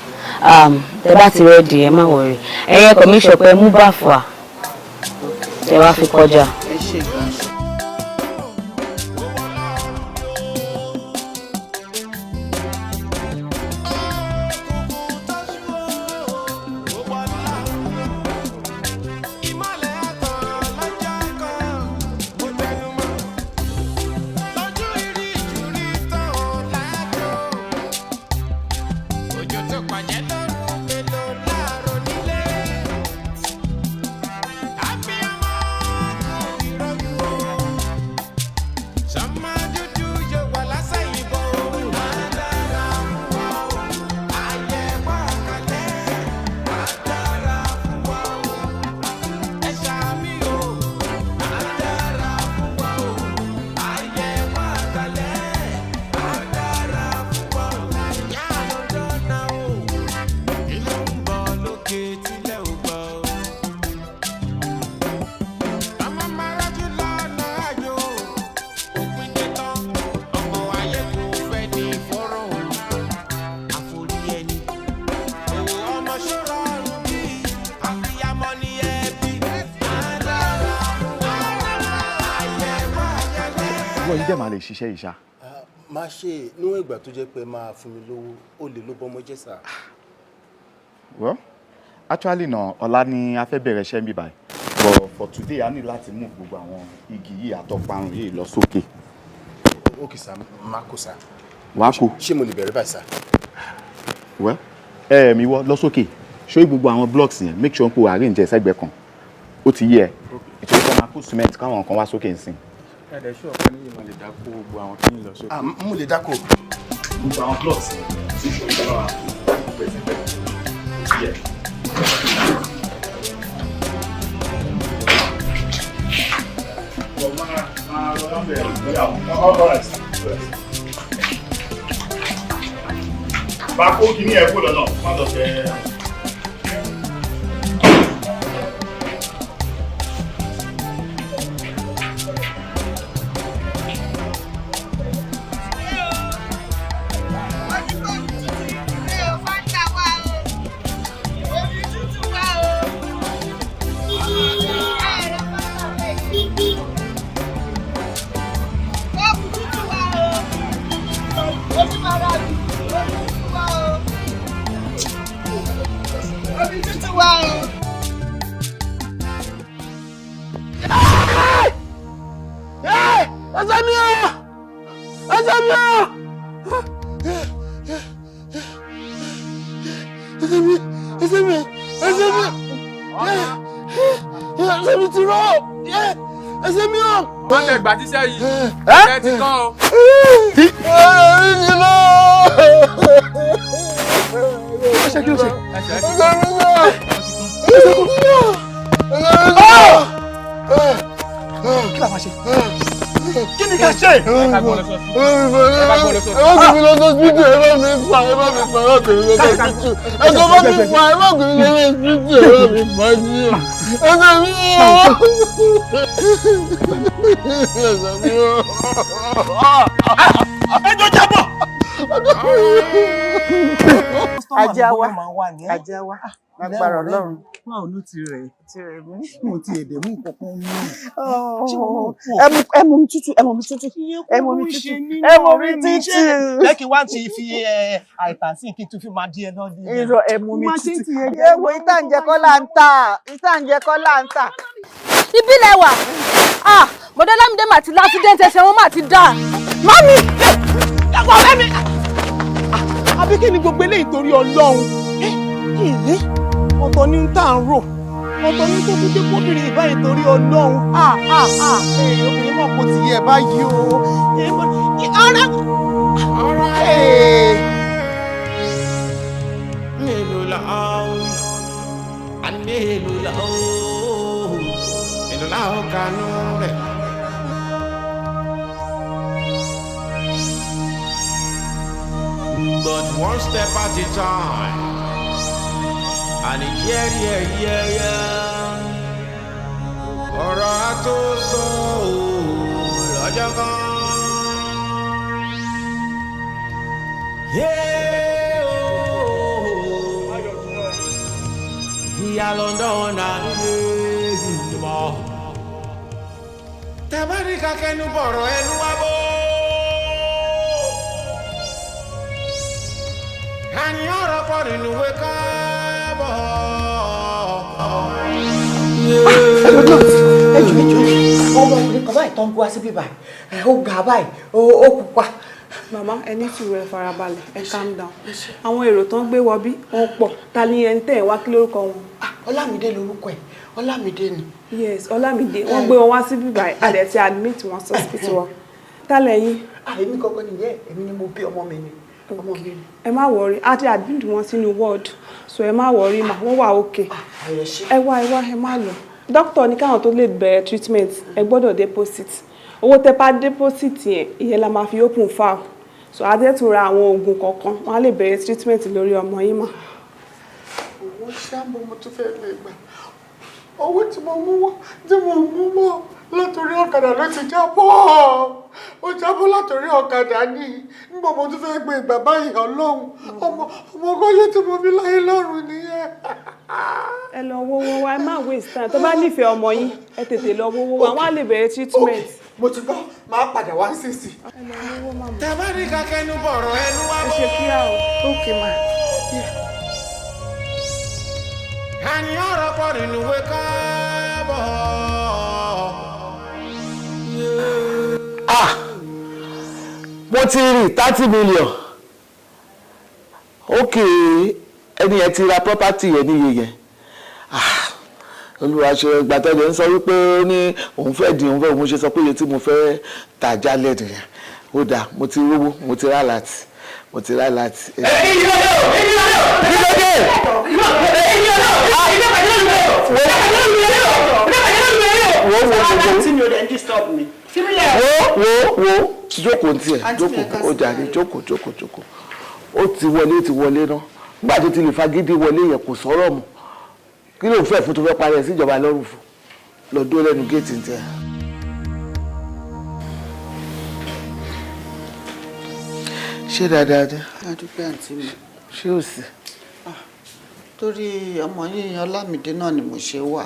Tẹ bá ti rẹ́ẹ̀dì ẹ má wọ̀rẹ̀ ẹ̀yẹ kọ̀ mí ṣọ̀pẹ́ mú bá fà ẹ wá fi kọjá. Ẹ ṣe gan. Ojú ìwọ yìí dẹ̀ máa lè ṣiṣẹ́ yìí ṣá. Má ṣe níwọ̀n ìgbà tó jẹ́ pé máa fún mi lówó ó lè ló bọ́mọ jẹ́ sà. Well, actually no, ọ̀la ni a fẹ́ bẹ̀rẹ̀ iṣẹ́ mi báyìí. But for today, a ní láti mú gbogbo àwọn igi yìí àtọparun yìí lọ sókè. Okay sà, má kó sà. Wàá kó. Ṣé mo lè bẹ̀rẹ̀ báyìí sà? Well, mi wọ lọ sókè. Show gbogbo àwọn blocks yẹn, make sure kó arrange ẹsẹ̀gbẹ́ kan. Ó ti yé ẹ. Ìtòrí kan máa kó cement káwọn kan wá sókè nsìn. Ẹ̀dẹ̀ ṣú ọ̀pẹ ní ìmọ̀ lè dákó gbogbo àwọn tí ń lọ sókè. Mo lè dákó. Gbogbo àwọn blocks yẹn, tí ìṣòro ìjọba wa pẹ̀sẹ̀ yẹ. Bá kó kìíní ẹ̀ kó lọ́nà, má lọ fẹ́. Ìgbà tí sẹ́ yìí, ẹ ti tán o. Ṣé kí ló ṣe? Kí la máa ṣe? Kí ni ká ṣe? Ẹ bá gbọ́ lọ sọ́ọ̀tì. Ẹ bá gbọ́ lọ sọ́ọ̀tì. Ẹ bá gbé mi lọ sọ́ọ̀tì. Ẹ bá mi fà. Ẹ bá mi fà. Ẹ bá gbé mi lọ sọ́ọ̀tì. Ẹ tó bá mi fà. Ẹ bá gbé mi lọ sọ́ọ̀tì. Ẹ bá mi fà jí o. Ẹ sẹ́ mi o. Ẹ sẹ́ mi o. Ẹ jọ jábọ̀. Ajá wa. Lágbára Ọlọ́run. Báwo ló ti rẹ̀? Tirẹ̀ mí. Mo ti èdè mú nǹkan kan mú. Ẹmu mi tútù. Ẹmu mi tútù. Ẹmu mi tútù. Jẹ́ kí wá ti fi àìtàn sí kí n tún fi máa díẹ̀ náà di. Irọ́ ẹmu mi tútù. Ewo ìtànjẹ́kọ́ là ń tà. Ìtànjẹ́kọ́ là ń tà. Ibi lẹ wà. Bọ̀dá Lámídé mà ti lásídẹ́ǹtì ẹsẹ̀ wọn mà ti dà. Mami! Ẹ̀kọ́ ọ̀rẹ́ mi! Àbí kí ni gbogbo eléyìí torí Ọlọ́run? Ọ̀tọ̀ ni ń tà ń rò. Ọ̀tọ̀ ni tó tún dé kóbìnrin ìbáyìí torí Ọlọ́run. Obìnrin mọ̀ kó ti yẹ báyìí o. Ara. Mélòó la ó, àní mélòó la ó, mélòó la ó kanú rẹ̀. But one step at a time. And yeah. Ọ̀rọ̀ àtòsọ lọ́jọ́ kan. Ìyá Londoner ní ìgbìmọ̀. Tẹ̀bárí kakẹ́nu bọ̀rọ̀ ẹnu wá bó. Àní ọ̀rọ̀ pọ̀ nínú ìwé káàbọ̀. Ẹjọ́ ọmọkùnrin kan báyìí tó ń bú wá síbí báyìí. Ó ga báyìí, ó pupa. Màmá ẹ ní sùúrù ẹ farabalẹ̀ ẹ calm down. Àwọn èrò tó ń gbé wọ bí wọ́n pọ̀. Ta ni ẹni tẹ́ ẹ̀ wá kí lórúkọ wọn? Ọlámídé lorúkọ ẹ̀. Ọlámídé ni. Yes, Ọlámídé. Wọ́n gbé wọn wá síbí báyìí. A dẹ̀ ti admit wọn sí hospital wa. Tálẹ̀ yín. Èmi kọ́kọ́ nìyẹn. Èmi ni mo bí ọmọ mi ni. Ẹ má wọrí, a ti admit wọn sínú ward. So ẹ má wọrí mà, wọ́n wà okay. Ẹ wá ẹ má lọ. Dókítà ní káwọn tó lè bẹ̀rẹ̀ treatment, ẹ gbọ́dọ̀ deposit. Owó tẹ́ bá deposit yẹn, ìyẹn la máa fi open file. So a dẹ̀ tún ra àwọn oògùn kọ̀ọ̀kan, wọ́n á lè bẹ̀rẹ̀ treatment lórí ọmọ yín mà. Owó ṣáàbù mo tún fẹ́ lè gbà. Owó tí mo mú wọ́ látòrí ọ̀kadà ló ti jábọ́. Ó jábọ́ látòrí ọ̀kadà ní nígbà mo tún fẹ́ gbé ìgbà báyìí Ọlọ́run. Ọmọ ọgọ́yé tí mo fi láyé lọ́rùn nìyẹn. Ẹ lọ wọ́wọ́ wa, ẹ má waste time. Tó bá nífẹ̀ẹ́ ọmọ yín, ẹ tètè lọ wọ́wọ́ wa, wọ́n á lè bẹ̀rẹ̀ treatment. Mo ti gbọ́, máa padà wá sísì. tẹ́bárí kakẹ́nu bọ̀rọ̀ ẹnu wá bó. ẹ ṣe kíá o. Okay ma. àní ọ̀rọ̀ pọ̀ nínú ìwé káàbọ̀. mo ti rí 30 million. Okay, ẹni yẹn ti ra property yẹn níye yẹn. Olùwàṣẹ gbàtọ́jọ́ ń sọ wípé ó ní òun fẹ́ di òun fẹ́ òun ṣe sọ pé iye tí mo fẹ́ tà jálẹ̀ nìyẹn. Ó dáa, mo ti rówó, mo ti rà láti. Mo ti rà láti. Wo jókòó tiẹ̀ jókòó ó jàre jókòó ó ti wọlé náà nígbà tó ti lè fagídí wọlé yẹn kò sọ̀rọ̀ mọ́ kí ló ń fẹ́ fún tó fẹ́ parí ẹ̀ síjọba lọ́rùn fún lọ dúró lẹ́nu géètì ń tẹ̀. ṣé dáadáa dé. adúpẹ́ àǹtí mi. ṣé ò sí. torí ọmọ yín Ọlámídé náà ni mo ṣe wà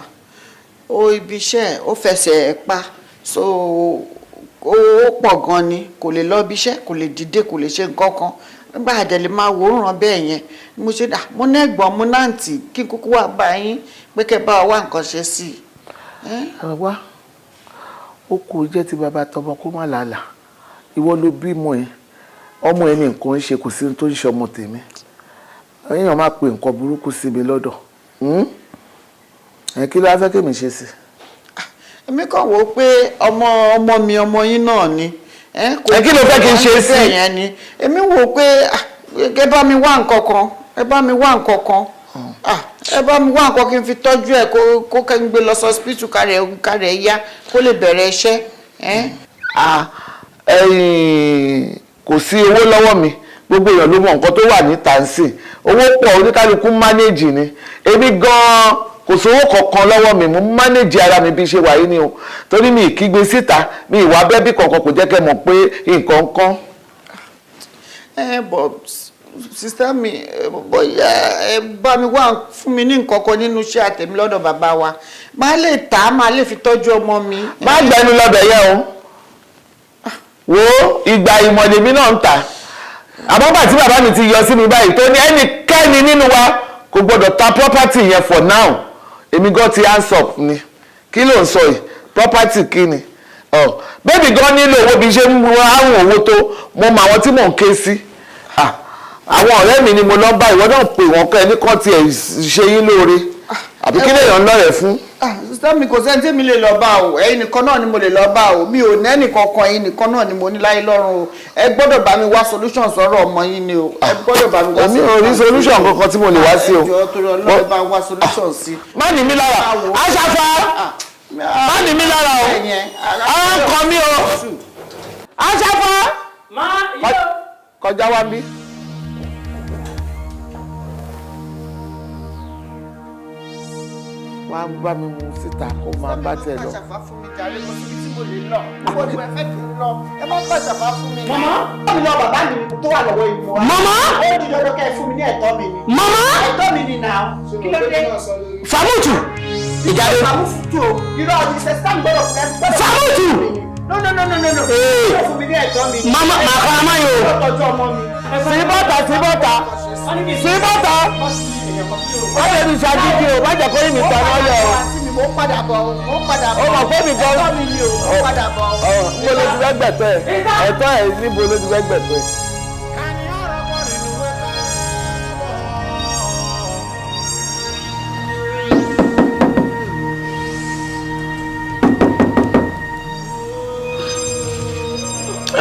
ó ibi iṣẹ́ ó fẹsẹ̀ pa so ó pọ̀ gan ni kò lè lọ ibi iṣẹ́ kò lè dìde kò lè ṣe nǹkan kan nígbà àjẹlẹ̀ máa wòóràn bẹ́ẹ̀ yẹn mo ṣe dà mo ní ẹ̀gbọ́n mo náà tì kí n kúkú wá bá yín pé kẹ́ bá wá nǹkan ṣe sí i. wá ó kò jẹ́ ti bàbá tọmọ kó má làálàá ìwọ ló bímọ ẹ ọmọ ẹ ní nǹkan ń ṣe kò sí tó ń ṣe ọmọ tèmi èèyàn máa pe nǹkan burúkú sí mi lọ́dọ̀ kí ló wá fẹ́ kémi ṣe sí. èmi kàn wò ó pé ọmọ mi ọmọ yín náà ni kí ló fẹ́ kí n ṣe sí yẹn ni èmi wò ó pé ẹ bá mi wá nǹkan kan ẹ bá mi wá nǹkan kan ẹ bá mi wá nǹkan kí n fi tọ́jú ẹ kó kẹ́ ń gbé lọ sí hospital kárẹ̀ yá kó lè bẹ̀rẹ̀ iṣẹ́. kò sí owó lọ́wọ́ mi gbogbo èèyàn ló mọ nǹkan tó wà ní tàǹsì owó pọ̀ oníkálukú mánéèjì ni èmi gan-an kò sówó kankan lọ́wọ́ mi mo mánéèjì ara mi bí ṣe wà yìí ni o torí mi ìkígbe síta mi ìwà bẹ́bí kankan kò jẹ́ kẹ́ mọ̀ pé nǹkan kan. bọ̀ sísá mi bóyá ẹ bá mi wá fún mi ní nǹkan kan nínú iṣẹ́ àtẹ̀mí lọ́dọ̀ bàbá wa máa lè tà á máa lè fi tọ́jú ọmọ mi. má gbẹnu lọ́bẹ̀ yẹn o wo ìgbà ìmọ̀lẹ́mí náà ń tà àmọ́gbà tí bàbá mi ti yọ sí mi báyìí tó ní ẹnikẹ́ni nínú wa kò gbọ́dọ̀ ta property yẹn for now èmi gan ti hands up ni kí ló ń sọ yìí property kí ni bébì gan nílò owó bí ṣe ń mú àrùn owó tó mo mọ àwọn tí mò ń ké sí àwọn ọ̀rẹ́ mi ni mo lọ bá ìwọ náà pè wọ́n kẹ́ ní kán tiẹ̀ ṣe yín lóore àbí kí lèèyàn lọ́rẹ̀ fún. sísá mi kò sẹ́ni tí mi lè lọ bá o ẹ̀yin nìkan náà ni mo lè lọ bá o mi ò nẹ́nì kankan ẹ̀yin nìkan náà ni mo ní láyé lọ́rùn o ẹ gbọ́dọ̀ bá mi wá solution sọ̀rọ̀ ọmọ yín ni o ẹ gbọ́dọ̀ bá mi wá solution. èmi ò rí solution kankan tí mo lè wá sí o. ẹjọ́ torí Ọlọ́run bá wá solution sí. má ní mi lára aṣáfá má ní mi lára o ara ń kọ mí o aṣáfá kọjá wá bí. wá bá mi mú síta kó máa bá tẹ lọ. ṣàfà fún mi jàre mo síbi tí mo lè lọ níbo ni mo fẹ́ kí n lọ ẹ má gbà ṣàfà fún mi. màmá báwo ni bàbá mi tó wà lọ́wọ́ ìmú wa. màmá ó di dandan kẹ́ ẹ fún mi ní ẹ̀tọ́ mi ni. màmá ẹ̀tọ́ mi ni náà kí ló dé. Fàmùtù ìjàre. Fàmùtù o irọ́ ọdún ṣe sáà ń gbọ́dọ̀ fún ẹ. Fàmùtù. no. ó fún mi ní ẹ̀tọ́ mi. màmá màkàrà máa yọ. ó tọ́jú ọmọ mi. sí bọ́tà. wọ́n lè ní ṣàdídì o má jẹ́ kó yín mi tán lọ́yọ̀ o. mo padà bọ̀. ó mọ̀ pé mi gan. ẹ̀tọ́ mi ni o mo padà bọ̀. níbo ló ti fẹ́ gbẹ̀tọ́ ẹ̀ ẹ̀tọ́ ẹ̀ níbo ló ti fẹ́ gbẹ̀tọ́ ẹ̀.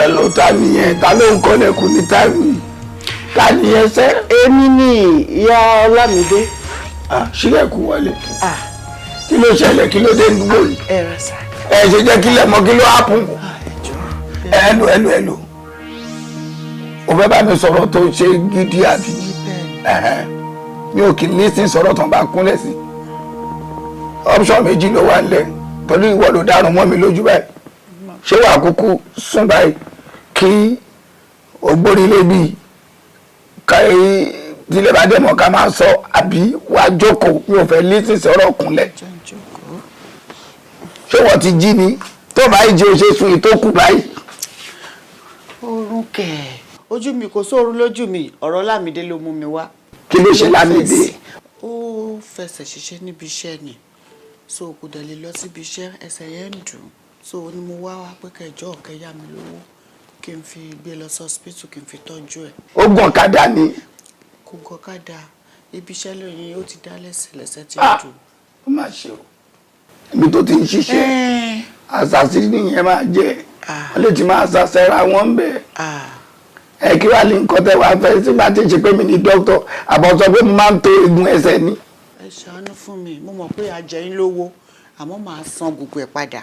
ẹ ló ta nìyẹn ta ló ń kọ́lẹ̀kùn ní táìmù yìí ta nìyẹn sẹ́. èmi ni ìyá Ọlámídé. ṣílẹ̀kùn wọlé kí ló ṣẹlẹ̀ kí ló dé dúró yìí. ẹ ṣe jẹ́ kí lẹ̀ mọ́ kí ló hápùn. ẹlò o fẹ́ bá mi sọ̀rọ̀ tó ṣe gidi àbí mi ò kì í lísìn sọ̀rọ̀ tán bá kúnlẹ̀ sí option méjì ló wà nílẹ̀ pẹ̀lú ìwọ ló dárun mọ́ mi lójú báyìí ṣé wàá kúkú sùn báyìí kí ògbórílé bíi káyé tílé bá dẹ̀ mọ́ ká máa sọ àbí wàá jókòó mi ò fẹ́ lísìn sọ̀rọ̀ kúnlẹ̀ ṣé wọ́n ti jí ni tó báyìí jẹ́ òṣè sùn ìtókù báyìí oorun kẹ̀ ojú mi kò sóorun lójú mi ọ̀rọ̀ Lámìdé ló mú mi wá. kí ló ṣe Lámìdé. ó fẹsẹ̀ ṣiṣẹ́ níbi iṣẹ́ ni so kò dẹ̀ lè lọ síbi iṣẹ́ ẹsẹ̀ yẹn ń dùn so ni mo wá pé kẹjọ ọ̀kẹ́ yá mi lówó kí n fi gbé lọ sí hospital kí n fi tọ́jú ẹ̀. ó gàn kádà ni. kò gàn kádà ibi iṣẹ́ lóyún ó ti dá lẹ́sẹ̀ tí ó dùn. ó máa ṣe o ibi tó ti ń ṣiṣẹ́ àṣàṣì nìyẹn máa jẹ́ wọ́n lè ti máa ṣàṣẹ́ra wọn bẹ́ẹ̀. ẹ kí wàá ní nǹkan tẹ́ wàá fẹ́ tí bá ti ṣe pé mi ní dókítà àbọ̀ sọ pé mo máa ń to eegun ẹsẹ̀ ni. ẹ ṣàánú fún mi mo mọ̀ pé àjẹ́ yín lówó àmọ́ màá san gbogbo ẹ̀ padà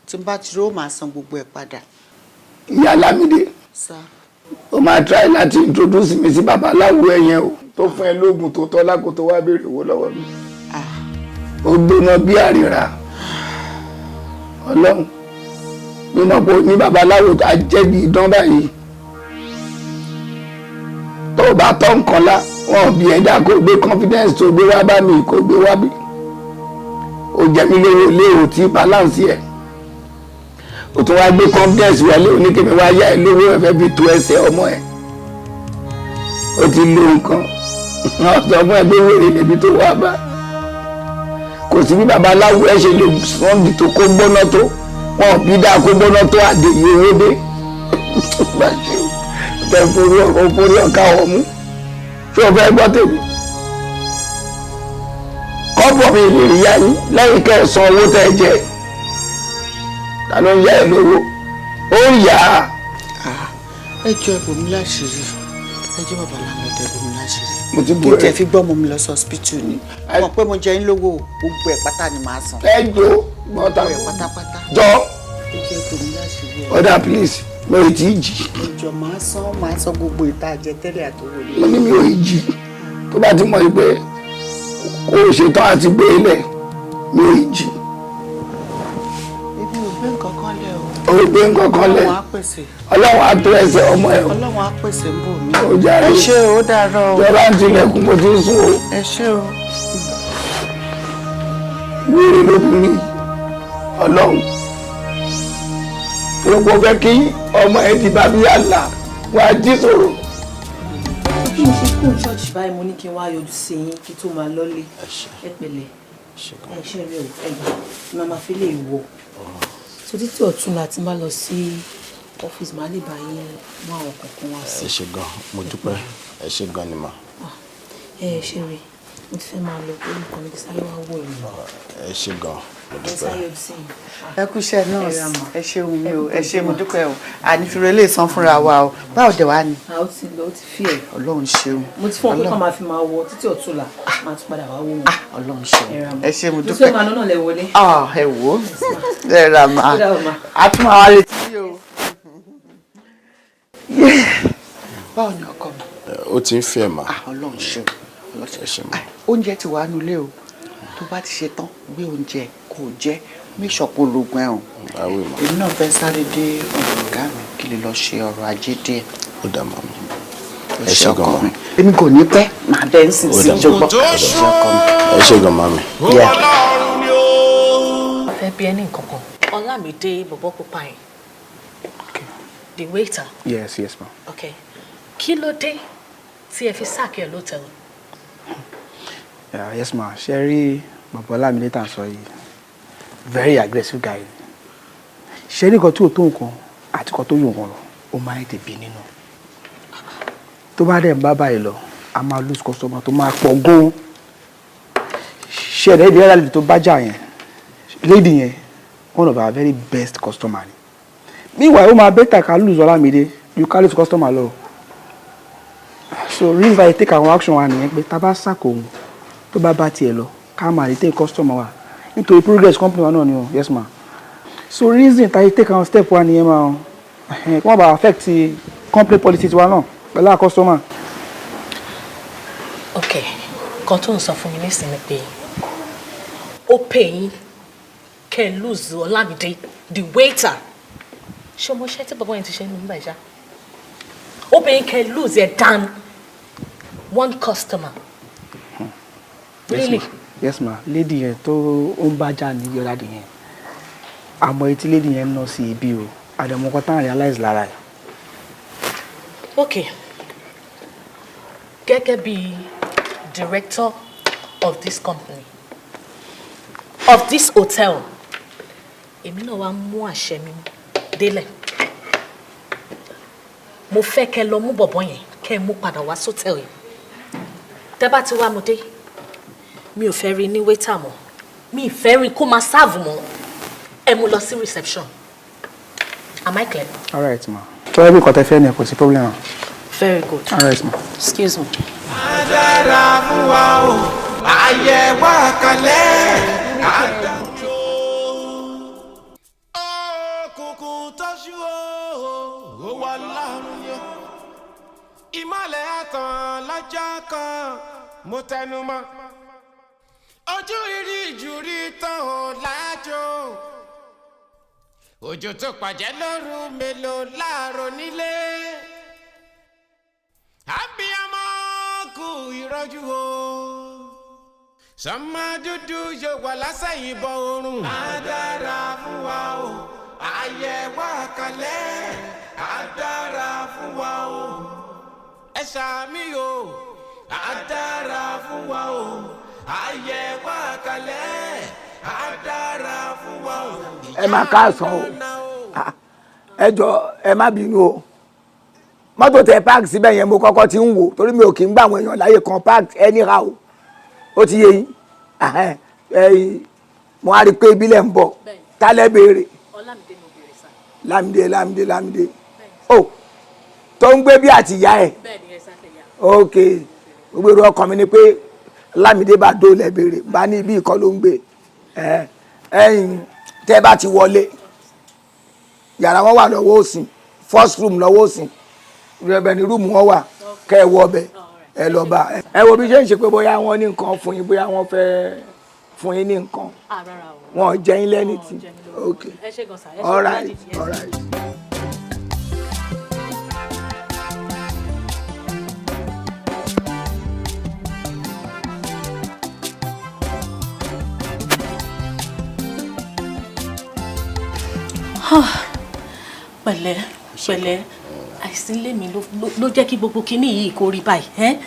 tí n bá ti rówó màá san gbogbo ẹ̀ padà. ìyá Lámìdé ó máa try láti introduce mi sí babaláwo ẹ̀yẹn o tó fún ẹ lóògùn tó tọ́ lákòótó wá béèrè owó lọ́wọ́ mi. ó gbóná bí àríra ọlọ́run mímọ́ pé ní babaláwo tó ajẹ́bi idán báyìí tó bá tọ́ nǹkan lá wọn bí ẹ̀dá kó gbé confidence tó gbé wá bá mi kó gbé wá bí ó jẹ́ mi lówó lé o tí balance ẹ̀ ó tún wá gbé confidence wọlé oníkèmí wá yá ẹ lówó ẹ̀fẹ́ bí tó ẹsẹ̀ ọmọ ẹ̀ ó ti lo nǹkan wọ́n sọ fún ẹ pé wèrè níbi tó wá bá kò sí bí babaláwo ẹ ṣe lè sọ́ndì tó kó gbóná tó wọn bí dáa kó gbóná tó àdéyé owó dé bá ṣe o tẹ forí ọ̀ka ọ̀mú ṣé o fẹ́ gbọ́ tèmi kọ́pọ̀ mi lè rí yá yín lẹ́yìn kẹsàn-án owó tẹ́ ẹ jẹ ta ló ń yá ẹ lówó ó ń yá. ẹ jọ ẹbùn mi láṣìírí ẹ jẹ́ bàbá Lámìdé ẹbùn mi láṣìírí mo ti bú kí ẹ n tẹ fi gbọ́ ọmọ mi lọ sí hospital ni mọ̀ pé mo jẹ yín lówó gbogbo ẹ̀ pátá ni màá san. ẹ jọ bọ́tà pátápátá. jọ ẹ jẹ́ ẹbùn mi láṣìírí ẹ. ọ̀dà please mo ì tí ì jì. ìjọ máa san gbogbo ìta àjẹtẹ́lẹ̀ àtọwọ́ mi. mo ní mi ò ì jì tó bá ti mọ̀ yìí pé kó o ṣetán àti gbé ilẹ̀ mi ò ì jì. èmi ò gbé nǹkan kan lẹ̀ o. o ò gbé nǹkan kan lẹ̀ Ọlọ́run á pèsè. Ọlọ́run á tó ẹsẹ̀ ọmọ ẹ̀ o. Ọlọ́run á pèsè ń bò mí. ó jáde ẹ ṣé o ó dàárọ̀ o. ìjọba ń tilẹ̀kùn mo ti ń sùn o. ẹ ṣé o. wíìrì lóbìnrin Ọlọ́run gbogbo fẹ́ kí ọmọ ẹ ti bá bí àlà wá jí sọ̀rọ̀. bí mo ṣe kúrò ṣọ́ọ̀ṣì báyìí mo ní kí n wá yọjú sí yín kí tó máa lọ́lé ẹ pẹ̀lẹ́ ẹ ṣe rẹ o ẹgbà ni màmá fi lè wọ so títí ọ̀tún la ti máa lọ sí ọ́fíìsì máa lè bá yín mú àwọn kankan wá sí. ẹ ṣé gan mo dúpẹ́ ẹ ṣé gan ni mà. ẹ ṣe rẹ mo ti fẹ́ máa lọ pé nǹkan mi ti sáré wá wọ ìlú. ẹ ṣé gan mo dúpẹ́. ẹ kú iṣẹ́ náà ẹ ṣeun mi o ẹ ṣé mo dúpẹ́ o ànífìrẹ́ lè san fúnra wa o báwo dẹ̀ wá ni. a ó ti lọ ó ti fi ẹ̀. Ọlọ́run ṣeun. mo ti fún ọ pé kọ́ máa fi máa wọ títí ọ̀tún la máa tún padà wá wọ wọn. Ọlọ́run ṣeun ẹ ṣé mo dúpẹ́. mo ti fẹ́ máa lọ́nà lẹ wọlé. ẹ wò ó ẹ rà má a tún máa wá létí yìí o. báwo ni ọkọ mi. ó ti ń fẹ́ mà. Ọlọ́run ṣeun oúnjẹ ti wà nulẹ̀ o tó bá ti ṣe tán gbé oúnjẹ kò jẹ míṣọ̀pọ̀ ológun ẹ̀ o èmi náà fẹ́ sáré dé ọ̀dọ̀ ọ̀gá mi kí lè lọ ṣe ọrọ̀ ajé díẹ̀. ó dà mọ́ mi ẹ ṣé gan mọ́ mi. èmi kò ní pẹ́ màá dẹ́ ń sìn sí ìjọba ẹ ṣé gan mọ́ mi. fẹ́ bí ẹni nǹkan kan Ọlámídé bọ̀bọ̀ pupa yẹn the waiter. yes ma. okay kí ló dé tí ẹ fi sáàkì ẹ lótẹ́ẹ̀lì. yes ma ṣe rí bàbá Ọlámídé tá à ń sọ yìí very aggressive guy ṣe ní nǹkan tí ò tó nǹkan àti nǹkan tó yọ nǹkan lọ ó máa ń tèbi nínú tó bá dẹ̀ ń bá báyìí lọ a máa lose customer tó máa pọ̀ gan-an ṣe ẹ̀rẹ́ ìdí ẹ̀rọ tó bá jà yẹn lady yẹn one of our very best customer ni meanwhile ó máa better ká lose Ọlámídé you carry the customer lọ so reason why I take our action wa nìyẹn pé tá a bá sàkó òun tó bá bá tiẹ̀ lọ ká máa lè take customer wa nítorí progress company wa náà ni o yes ma so reason tá a take our step wa nìyẹn ma o wọ́n bá affect company policies wa náà pẹ̀lú our customer. ok kan tó ń sọ fún mi nísìnyí pé ó pè yín kẹ́ ẹ lose Ọlámídé the waiter ṣé ọmọ iṣẹ́ tí bàbá yẹn ti ṣe ní nígbà ìṣá ó pè yín kẹ́ ẹ lose ẹ̀ than one customer. Really? Yes ma lady yẹn tó ń bá jà ní yọ̀dá di yẹn àmọ́ etí lady yẹn ń ná sí ibi o àdàmọ́kọ́ tán realize lára ẹ̀ Okay. Gẹ́gẹ́ bí director of this company, of this hotel, èmi náà wá mú àṣẹ mi délẹ̀. Mo fẹ́ kẹ́ lọ mú bọ̀bọ́ yẹn kẹ́ mú padà wá sọ́tẹ̀lì yìí. Tẹ́ bá ti wá mo dé, mi ò fẹ́ rí ní waiter mọ́, mi ì fẹ́ rí kó máa serve mọ́, ẹ mú lọ sí reception. Am I clear? All right, ma. So every quarter fair kò sí problem. Very good. All right, ma. Excuse me. Adara fún wa o, ayé wa kalẹ̀. Òkùnkùn tọ́ṣú o, ó wà lárùn yẹn. Ìmọ̀lẹ̀ àtàn lọ́jọ́ kan, mo tẹnu mọ́. Ojú rírí ìjù rí tán ò lájò. Òjò tó pàjẹ́ lóru mélòó láàrọ̀ nílé. Abiyamọ kú ìrọ́jú o. Sọ́mọ dúdú yóò wà lásẹ̀yìn bọ oòrùn. Á dára fún wa o, ayé wa kalẹ̀. Á dára fún wa o, ẹ ṣàmì o. Á dára fún wa o, ayé wa kalẹ̀. Á dára fún wa o. Ẹ má káàsán o, ẹ jọ̀ọ́ ẹ má bínú o. Mọ́tò tẹ park síbẹ̀ yẹn mo kọ́kọ́ ti ń wò torí mi ò kí ń gbà àwọn èèyàn láyè kan park anyhow ó ti yé yín mo á rí i pé ìbílẹ̀ ń bọ̀ tálẹ̀ béèrè Lámídé o tó ń gbé bí àtìyá ẹ̀ ok gbogbo èrò ọkàn mi ni pé Lámídé bá dóòlẹ̀ béèrè bá ní ibi ìkọ́ ló ń gbé tẹ́ bá ti wọlé yàrá wọn wà lọ́wọ́ òsì first room lọ́wọ́ òsì rẹ̀bẹ̀ ní rúùmù wọn wà kẹ́ ẹ wọ ọbẹ̀ ẹ lọ bá ẹ wo bí ṣe ń ṣe pé bóyá wọ́n ní nǹkan fún yín bóyá wọ́n fẹ́ fún yín ní nǹkan wọn jẹ yín lẹ́ni tí ok all right. pẹ̀lẹ́ àìsílẹ̀ mi ló jẹ́ kí gbogbo kinní yìí kó rí báyìí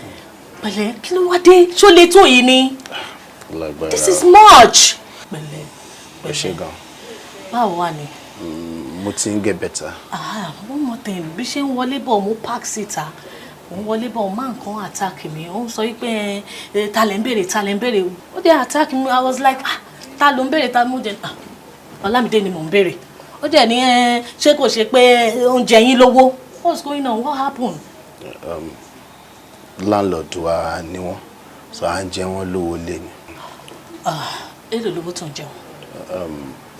pẹ̀lẹ́ kí ló wá dé ṣó lè tó yìí ni this is much. Ẹ ṣé gan. Báwo wà ni. Mo ti ń get better. One more thing bí ṣe ń wọlé bọ̀ mo park síta mo ń wọlé bọ̀ máa nǹkan attack mi ó ń sọ wípé ta lẹ̀ ń béèrè ó dé attack mi I was like ta ló ń béèrè ta mú jẹ Ọlámídé ni mò ń béèrè ó jẹ́ ní ṣé kò ṣe pé oúnjẹ yín lówó. What's going on? What happened? Landlord wa ni wọ́n so à ń jẹ wọ́n lówó lé ni. Èló lówó tó ń jẹun?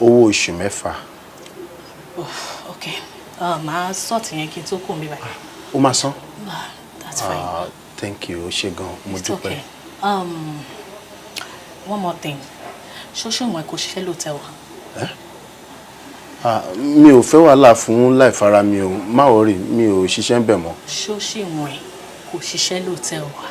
Owó oṣù 6. Okay. Màá sọ̀tì yẹn kí n tó kù mí báyìí. Ó máa san? That's fine. Thank you. Ó ṣé gan. Mo dúpẹ́. Okay. One more thing. Ṣóṣì wọn kò ṣiṣẹ́ lóòótọ́ wa. Mi ò fẹ́ wàhálà fún láìfara mi ò má worry mi ò ṣiṣẹ́ ń bẹ̀ mọ́. Ṣóṣì wọn kò ṣiṣẹ́ lóòótọ́ wa.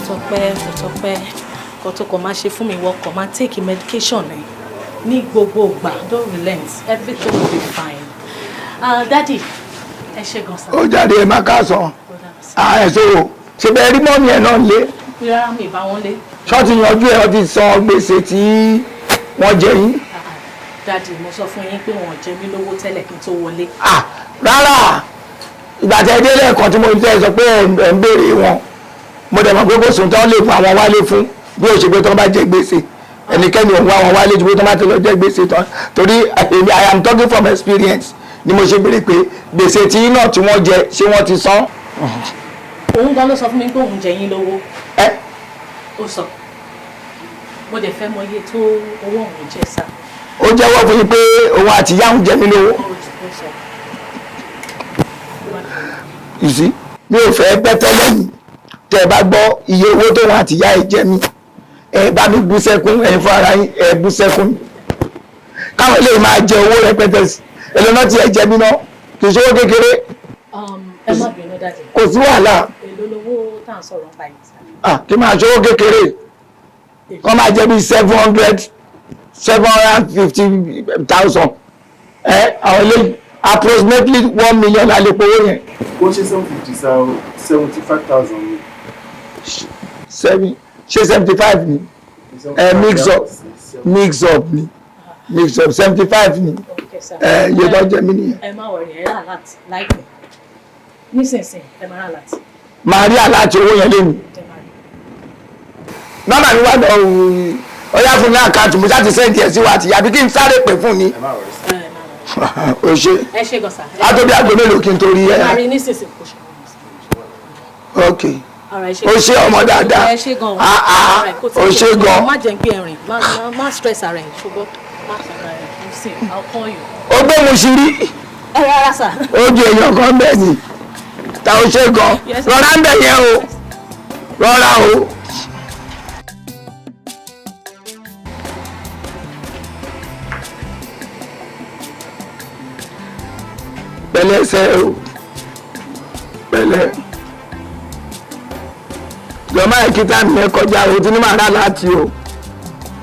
Tọ́pẹ́ kó tó kọ máa ṣe fún mi wọ́kọ̀ máa take medication ẹ̀ ní gbogbo ìgbà don't relent everything will be fine. Daddy ẹ ṣé gan sa. Ó jáde ẹ má káàsán ẹ sọ̀rọ̀ ṣe bẹ́ẹ̀ rí mọ́mí ẹ̀ náà lé. Rárá mi bá wọn lé. Ṣọ́ọ̀tì yanjú ẹ̀ ọ́ ti san gbèsè tí wọ́n jẹ yín. Daddy mo sọ fún yín pé wọn ò jẹ mí lówó tẹ́lẹ̀ kí n tó wọlé. Rárá ìgbà tẹ dé lẹ́ẹ̀kan tí mo tẹ́ sọ pé ẹ̀ ń béèrè wọn mo dẹ̀ mọ̀ pé kò sùn tán lè fún àwọn wálé fún bí ó ṣe pé tán bá jẹ gbèsè ẹnikẹ́ni òun àwọn wálé ju pé tán bá ti lọ jẹ gbèsè tán torí I am talking from experience ni mo ṣe béèrè pé gbèsè tí náà tí wọ́n jẹ ṣé wọ́n ti san. Òun gan ló sọ fún mi pé òun jẹ yín lówó. Ó sọ mo dẹ̀ fẹ́ mọ iye tó owó òun jẹ sá. Ó jẹ́wọ́ fún yín pé òun àti ìyá òun jẹ mí lówó. You see mi ò fẹ́ pẹ́tẹ́ lẹ́yìn tẹ́ ẹ bá gbọ́ iye owó tó wọn àti ìyá ẹ jẹ mí ẹ bá mi bú sẹ́kún ẹ̀yin fún ara yín ẹ bú sẹ́kún káwọn eléyìí máa jẹ owó rẹpẹtẹ sí èlò náà tí ẹ jẹ mí náà kì í ṣe owó kékeré. Ẹ má bínú dájú. Kò sí wàhálà. Èló lówó tá à ń sọ̀rọ̀ nípa yìí. Kí máa ṣe owó kékeré wọ́n máa jẹ bí 700 750,000 àwọn ilé approximately 1 million àlepọ̀ owó yẹn. Ó ṣe 750 75,000 ni. Ṣé 75 ni? Mix up ni. Mix up 75 ni. Iye tó jẹ mí nìyẹn. Ẹ má wọrí ẹ rà láti láìpẹ́. Nísinsìnyí ẹ má rà láti. Màá rí aláàtì owó yẹn lẹ́nu. Nọ́mbà mi wá lọ ọyá fún mi àkáǹtì mo ṣáà ti sẹ́ǹdì ẹ̀ sí wa àti àbí kí n sáré pè fún ni. O ṣe. Ẹ ṣe gọ̀sà. Àtòbí àgbẹ̀ mélòó kí n torí ẹ. Màá rí nísinsìnyí kò ṣe. Ok. O ṣe ọmọ dáadáa. Ẹ ṣe gan. O ṣe gan. Má jẹ́ ń gbé ẹ̀rìn. Má stress ara ẹ̀ ṣùgbọ́n. Má sọ ara ẹ̀. I'll call you. Ó gbé mu sí rí. Ẹ rárá sà. Ojú èèyàn kan bẹ́ẹ̀ ni. Ta o ṣe gan. Rọra ń bẹ̀ yẹn o. Rọra o. Pẹ̀lẹ́ ẹsẹ̀ o. Pẹ̀lẹ́. Jọ̀mọ́ ẹ̀kíta mi ẹ kọjá o tí ní màá rà láti o.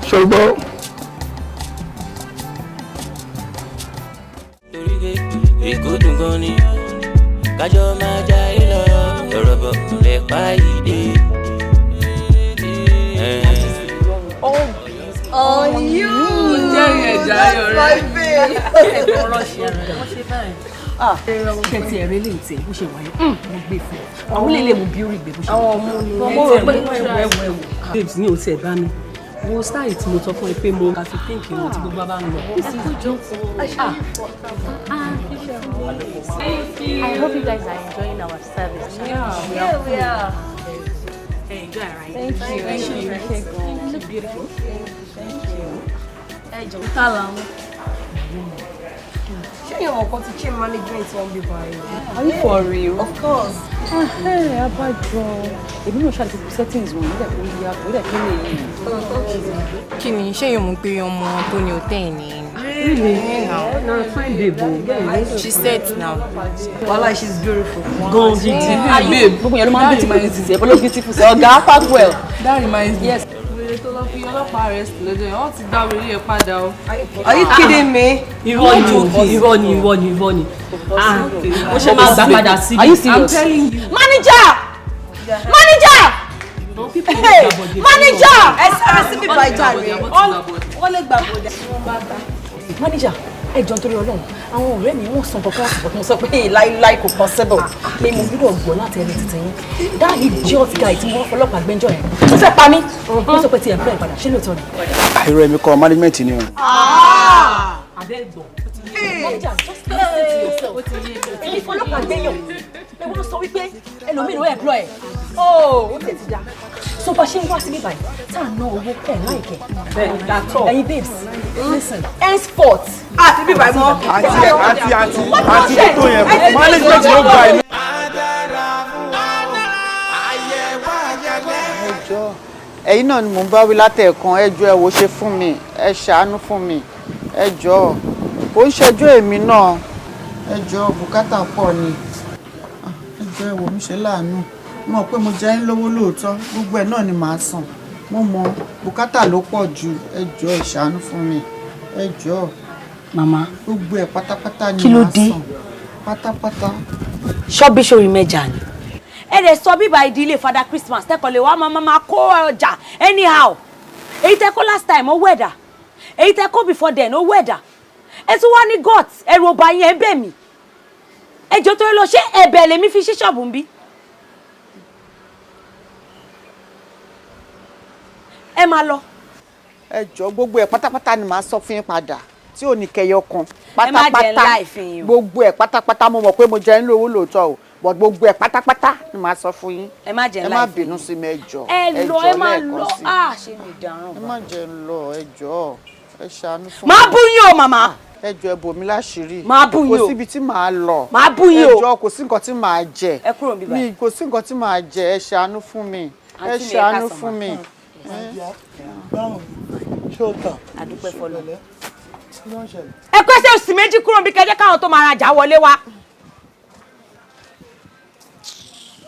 Ṣùgbọ́n. Ìkúdùn gan ni kájọ máa já ilọ̀ lọ́rọ̀bọ̀ lè pa ìdè. Oh, you! That's my babe. Kẹ̀tì ẹ̀rẹ́ lè tẹ̀ bó ṣe wáyé. Mo gbé fún ẹ. Àwọn lè mú bí orí ìgbé bó ṣe wáyé. Àwọn ọmọ mi. Mo rò pé ẹ̀wọ̀. Babes ní òtí ẹ̀ bá mi. Wo style tí mo sọ fún ẹ pé mo kà fi pínkì mo ti gbogbo bá ń lọ. I hope you guys are enjoying our service. Yeah, we are. Hey, enjoy, right? Thank you. You look beautiful. Thank you. Hey, Joe. Hello. Ṣé yẹn wọ́n kọ́ ti chain management wọn bí báyìí? Are you for real? Of course. Abájọ. Èmi náà ṣàlùkù settings wọn nígbà tó ń yá kó dẹ̀ kí ni èyí. Kí ni ṣé yóò mú pé ọmọ tó ní hòtẹ́ẹ̀ ni? Really? No, fine babe. She said now. Wala, she's beautiful. Go, gidi. Babe. Gbogbo yẹn ló máa ń beautiful ní títì ẹ̀ bọ́lá beautiful sí ọ̀gá Fatwell. That reminds me. Yes. Tó lọ fi ọlọ́pàá arrest lọ́jọ́ yẹn, wọ́n ti gbá orí ẹ̀ padà o. Are you kidding me? Irọ́ ni. Ó ṣe máa gbà padà sí mi. Are you serious? I'm telling you. Manager! Hey! Manager! Ẹ sáré sí mi bá ìjà rẹ̀. Wọ́n lè gbàgbọ́dẹ̀. Manager, ẹ jọ̀ọ́ nítorí Ọlọ́run, àwọn ọ̀rẹ́ mi wọ́n sàn kankan láti bọ̀ mo sọ pé láíláí kò possible pé mo gbọ́dọ̀ gbọ́ láti ẹni títí yín. That idiot guy tí wọ́n fọlọ́pàá gbẹ́jọ́ yẹn. Ó fẹ́ pa mí. Wọ́n sọ pé ti employ padà, ṣé lóòótọ́ ni? Àìrọ̀ èmi kọ́ management ni o. Abẹ́gbọ̀n. Manager, just listen to yourself. Èmi fọlọ́pàá gbẹ́yàn. Ẹ wọ́n sọ wípé ẹlòmíràn ó employ ẹ̀. Ó tẹ̀ ti dá. So bá ṣe ń wá sí bíbá yìí, tá à ná owó ẹ̀ láìkẹ́. Ẹ̀yin babes, listen, henceforth. Àti bíbá yìí mọ́. Àǹtí tó yẹn management ló gba ẹ̀mí. Ẹ̀yin náà ni mò ń bá wí látẹ̀ẹ̀kan ẹ jọ̀ọ́ ẹ wò ṣe fún mi ẹ ṣàánú fún mi ẹ jọ̀ọ́ kò ń ṣẹjọ́ èmi náà ẹ jọ̀ọ́ bùkátà pọ̀ ni ẹ jọ̀ọ́ ẹ wò mí ṣe láàánú mo mọ̀ pé mo jẹ́ ń lówó lóòótọ́ gbogbo ẹ̀ náà ni màá san mo mọ̀ bùkátà ló pọ̀ ju ẹ jọ̀ọ́ ẹ ṣàánú fún mi ẹ jọ̀ọ́ màmá gbogbo ẹ̀ pátápátá ni kí ló màá dé san pátápátá. ṣọ́bí ṣorí mẹ́jà ni. ẹ lè sọ bíbá ìdílé Father Christmas tẹ́kọ̀ lè wá máa kó ọjà anyhow èyí tẹ́ kó last time ó wẹ̀dà èyí tẹ́ kó before then ó wẹ̀dà ẹ tún wá ní gods ẹrù ọba yẹn bẹ̀ mí ẹjọ́ tó lọ ṣé ẹ̀bẹ̀ lèmi fi ṣí ṣọ́ọ̀bù ń bí. ẹ máa lọ. ẹ jọ̀ọ́ gbogbo ẹ̀ pátápátá ni màá sọ fún yín padà tí ò ní kẹyọ kan ẹ má jẹ pátápátá láìfin yìí o. gbogbo ẹ̀ pátápátá mo mọ̀ pé mo jẹ́ ń lówó lóòótọ́ o but gbogbo ẹ̀ pátápátá ni màá sọ fún yín ẹ má jẹ ẹ má bínú sí mi ẹ jọ̀ọ́ ẹ lọ ẹ má lọ ṣe mi dàrún. ẹ má jẹ́ ń lọ ẹ jọ̀ọ́ ẹ ṣàánú fún mi. máa bú yín o màmá. ẹ jọ̀ọ́ ẹ bò mí láṣìírí máa bú yín o kò síbi tí màá lọ máa bú yín o ẹ jọ̀ọ́ kò sí nǹkan tí màá jẹ ẹ kúrò níbí báyìí. mi kò sí nǹkan tí màá jẹ ẹ ṣàánú fún mi ẹ ṣàánú fún mi. àdúpẹ́ fọlọ́. ẹ kó ẹsẹ̀ òsì méjì kúrò bí kẹjẹ káwọn tó máa rajà wọlé wá.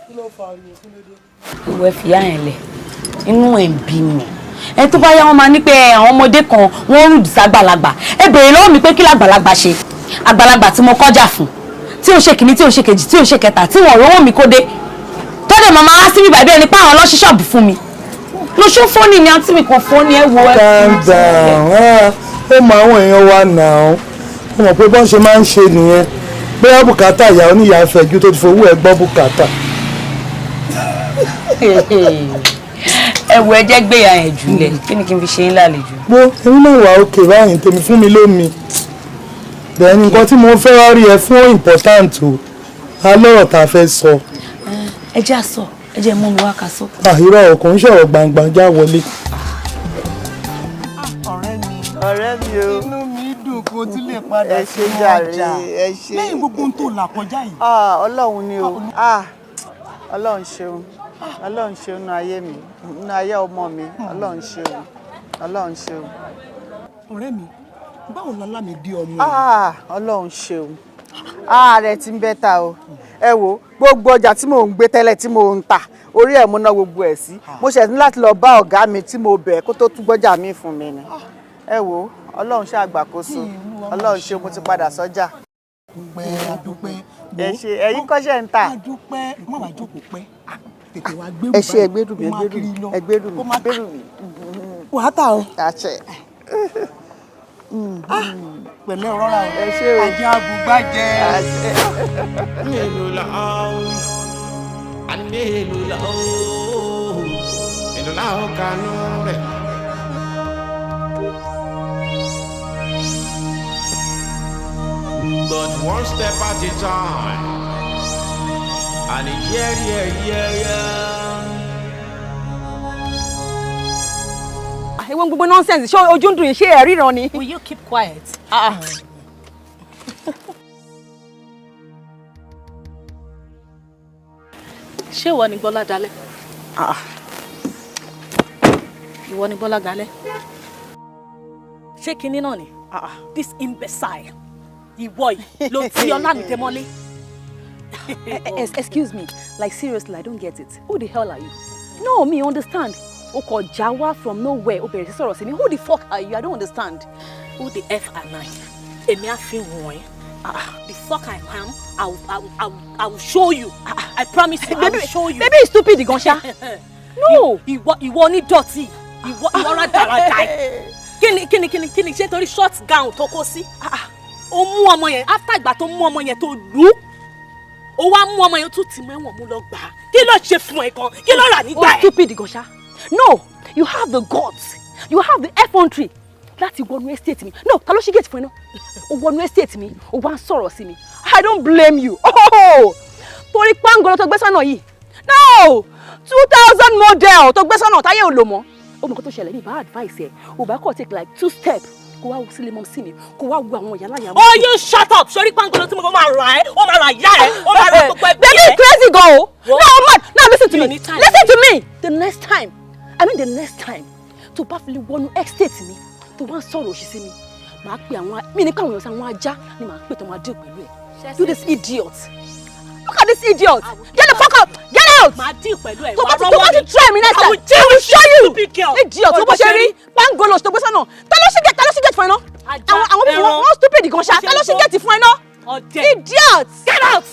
Kí ló fa ariwo kí ló dé? ìwọ ẹ fìyà yẹn lẹ inú ẹ ń bí mi ẹ tó bá yá wọn máa ní pé àwọn ọmọdé kan wọ́n rùdì ságbàlagbà ẹ béèrè lọ́wọ́ mi pé kí làgbàlagbà ṣe àgbàlagbà tí mo kọjá fún tí ò ṣe kìíní tí ò ṣe kejì tí ò ṣe kẹta tí wọ́n rówó mi kó dé tọ́dẹ̀ màmá wá síbi bàbá ẹni pé àwọn ọlọ́ṣí ṣọ́ọ̀bù fún mi lóṣù fóònì ni àǹtí mi kan fóònì ẹ wo ẹ. calm down ó mọ àwọn èèyàn wa náà ó mọ̀ pé bọ́n ṣe máa ń ṣe nìyẹn bóyá bùkátà ìyá oníyàá fẹ̀jú tó ti fowó ẹ gbọ́ bùkátà. ẹwọ ẹjẹ gbéyà ẹ jùlẹ kí ni kí n fi ṣe ń lálejò. mo èmi náà wà òkè báyìí tèmi fún mi lómi bẹ́ẹ̀ ni nǹkan tí mo fẹ́ wá rí ẹ fún important o alọ́rọ̀ tá a fẹ́ sọ. ẹ jẹ́ àsọ ẹ jẹ́ mú mi wá ká sọ. àhírọ̀ ọkùnrin sọ̀rọ̀ gbangba já wọlé. ọ̀rẹ́ mi o inú mi dùn kó tí lè padà sí ọjà ẹ ṣe lẹ́yìn gbogbo ohun tó là kọjá yìí. ọlọ́run ni o ọlọ́run ṣeun ọlọ́run ṣeun nínú ayé mi nínú ayé ọmọ mi ọlọ́run ṣeun ọlọ́run ṣeun. ọ̀rẹ́ mi báwo lọ́lá mi bí ọmọ rẹ̀. ọlọ́run ṣeun ààrẹ ti ń bẹ́ta o ẹ wo gbogbo ọjà tí mò ń gbé tẹ́lẹ̀ tí mò ń tà orí ẹ̀ mo ná gbogbo ẹ̀ sí mo ṣẹ̀ ní láti lọ bá ọ̀gá mi tí mo bẹ̀ kó tó tún gbọ́jà mi fún mi ni ẹ wo ọlọ́run ṣe àgbàkóso ọlọ́run ṣe mo ti padà sọ́jà. adúpẹ́ ẹ ṣe ẹ̀yin kọ́ṣẹ́ ń tà. adúpẹ́ má wàá jókòó pẹ́ tètè wá gbérù ẹ ṣe ẹgbẹ́dùnmí ẹgbẹ́dùnmí. wàá tà o. àṣẹ. pẹ̀lẹ́ rọra ẹ ṣe o. ajá àbúgbàjẹ. nílùú làwọn nílùú làwọn nílùú làwọn kanú rẹ̀. But one step at a time. And Ewo gbogbo nonsense. Ṣé ojú ń dùn yín ṣé ẹ ríran ni? Will you keep quiet? Ṣé ìwọ ni Gbọ́lá dalẹ̀? Ìwọ ni Gbọ́lá dalẹ̀? Ṣé kinní náà ni? This imbecile. Ìwọ yìí ló ti Ọlámídé mọ́lé. Excuse me, like seriously, I don't get it. Who the hell are you? No, me understand. O kò jáwá from nowhere. O bẹ̀rẹ̀ sí sọ̀rọ̀ sí mi. Who the fuck are you? I don't understand. Who the F am I? Èmi á fi wọ̀n ẹ́. The fuck I am, I will show you. I promise you, I will show you. Baby is stupid gan ṣá. No. Ìwọ ní dọ̀tí. Ìwọ rádaràdà. Kíni ṣé torí short gown tó kó sí? Ó mú ọmọ yẹn after ìgbà tó mú ọmọ yẹn tó lù ú. Ó wá mú ọmọ yẹn tún tì mọ́ ẹ̀wọ̀n mú lọ gbà á. Kí ló ṣe fún ẹ gan? Kí ló rà nígbà ẹ̀? O stupid gan ṣá. No, you have the guts. You have the effrontery. Láti wọnú estate mi. No, ta ló ṣí gate fún ẹ náà? O wọnú estate mi, o wá ń sọ̀rọ̀ sí mi. I don't blame you. Oh! Torí pangolo tó gbé sọ́nà yìí. No! 2000 model tó gbé sọ́nà táyé ò lò mọ́. Ó mọ̀ kó tó ṣẹlẹ̀ ní bá advice ẹ̀. O bá kọ̀ take like 2 steps. Kó wá sílé mọ́ sí mi. Kó wá wo àwọn ìyá láyà mọ́. Oh, you shut up! Sori pangolo tí mo máa rà ẹ́, ó máa rà yá ẹ́, ó máa rà gbogbo ẹbí ẹ́. Baby crazy go! No, man! No, listen to me. Listen to me! The next time, tó bá fi lè wọnú estate mi, tó wá ń sọ̀rọ̀ òṣì sí mi, màá pe àwọn mi ní káwọn èèyàn sí àwọn ajá ni màá pè tó máa dé pẹ̀lú ẹ̀. You this idiot! Look at this idiot! Get the fuck out! Get out! Màá dín pẹ̀lú ẹ̀. Tó bá ti try me next time, I will show you! Idiot! Tó bó ṣe rí pangolo tó gbé sọ́nà. Ta ló ṣí gate fún ẹ náà? Àwọn people wọ́n stupid gan ṣá. Ta ló ṣí gate fún ẹ náà? Idiot! Get out!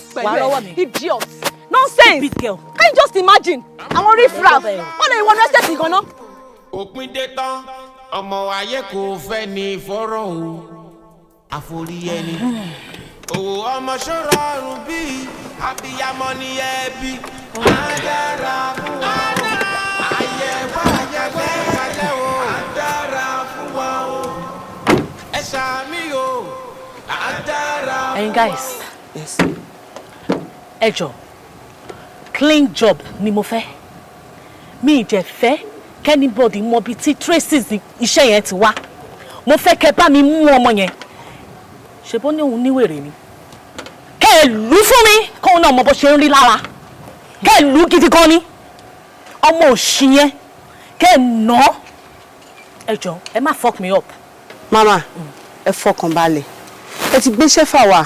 Idiot! Nonsense! Can you just imagine? Àwọn riffraff. Wọ́n lè wọnú estate gan náà. Òpin dé tán, ọmọ ayé kò fẹ́ ní fọ́rọ̀ o, àforí ẹni. Òwò ọmọ ṣọ́ra ọ̀run bí abiyamọ ní ẹbí. Adára fún wa o, àyẹ̀wò àyẹ̀wò o, adára fún wa o, ẹ ṣàmì o, adára. Hey guys, ẹ jọ̀ọ́, clean job ni mo fẹ́. Mi jẹ́ fẹ́ kẹ́nibọ̀dì mọ bí tí traces iṣẹ́ yẹn ti wá. Mo fẹ́ kẹ́ bá mi mú ọmọ yẹn. Ṣé bó ní òun níwèrè ni? Kẹ́ ẹ lù fún mi kóun náà mọ bó ṣe ń rí lára. Kẹ́ ẹ lù gidi gan ni. Ọmọ òṣì yẹn kẹ́ ẹ nà. Ẹ jọ̀ọ́, ẹ má fuck me up. Mama, ẹ fọkàn balẹ̀. Ẹ ti gbéṣẹ́ fà wá.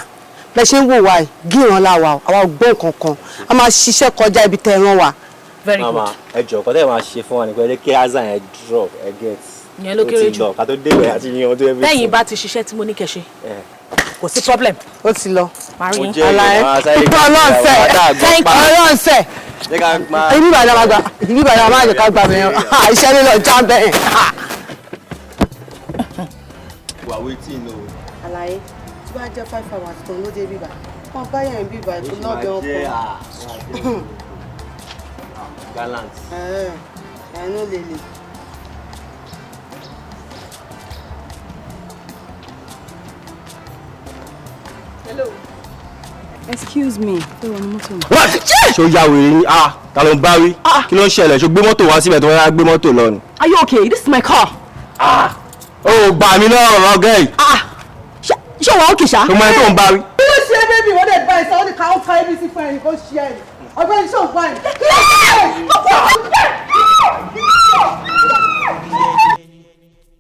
Bẹ́ẹ̀ ṣe ń wò wá yìí, gíran la wà, àwa ò gbọ́ nǹkan kan. A máa ṣiṣẹ́ kọjá ibi tẹ́ ẹ rán wa. very good. Mama ẹ jọ̀ọ́ kọ́ tẹ́ máa ṣe fún wa ní pé kí azan yẹn drop ẹ get. ìyẹn ló kéré jù. ká tó débẹ̀ àti yan ọdún everything. lẹ́yìn bá ti ṣiṣẹ́ tí mo ní kẹ́ ṣe kò sí problem. ó ti lọ. Alaye ọlọ́ọ̀sẹ̀ thank you ọlọ́ọ̀sẹ̀ ibi ìbàdàn máa gbà ibi ìbàdàn máa jẹ ká gbà mí iṣẹ́ lílọ já bẹ́ẹ̀. wà waiting o. Alaye tí bá jẹ́ 5 hours kan ló dé bíbá wọn bá yẹn bíbá ètò lọ́bẹ̀ ọkọ̀. gallant. ẹ̀ ló lè lè. Hello. Excuse me. ṣó ya wèrè ni ta ló ń bá wí kí ló ń ṣẹlẹ̀ ṣó gbé mọ́tò wá síbẹ̀ tó wọ́n gbé mọ́tò lọ ni. Are you okay? This is my car. ó gbà mí náà ọ̀gá yìí. ṣé wàá òkè ṣá. ṣó mọ ẹni tó ń bá wí. kí ló ṣe é bébì wọ́n dẹ̀ bá ẹ̀ sọ wọ́n ní káwọn ká ẹbí sí fún ẹ̀yìn kó ṣe ẹ̀ ọgbẹ́ni ṣó ń gbà ẹ̀.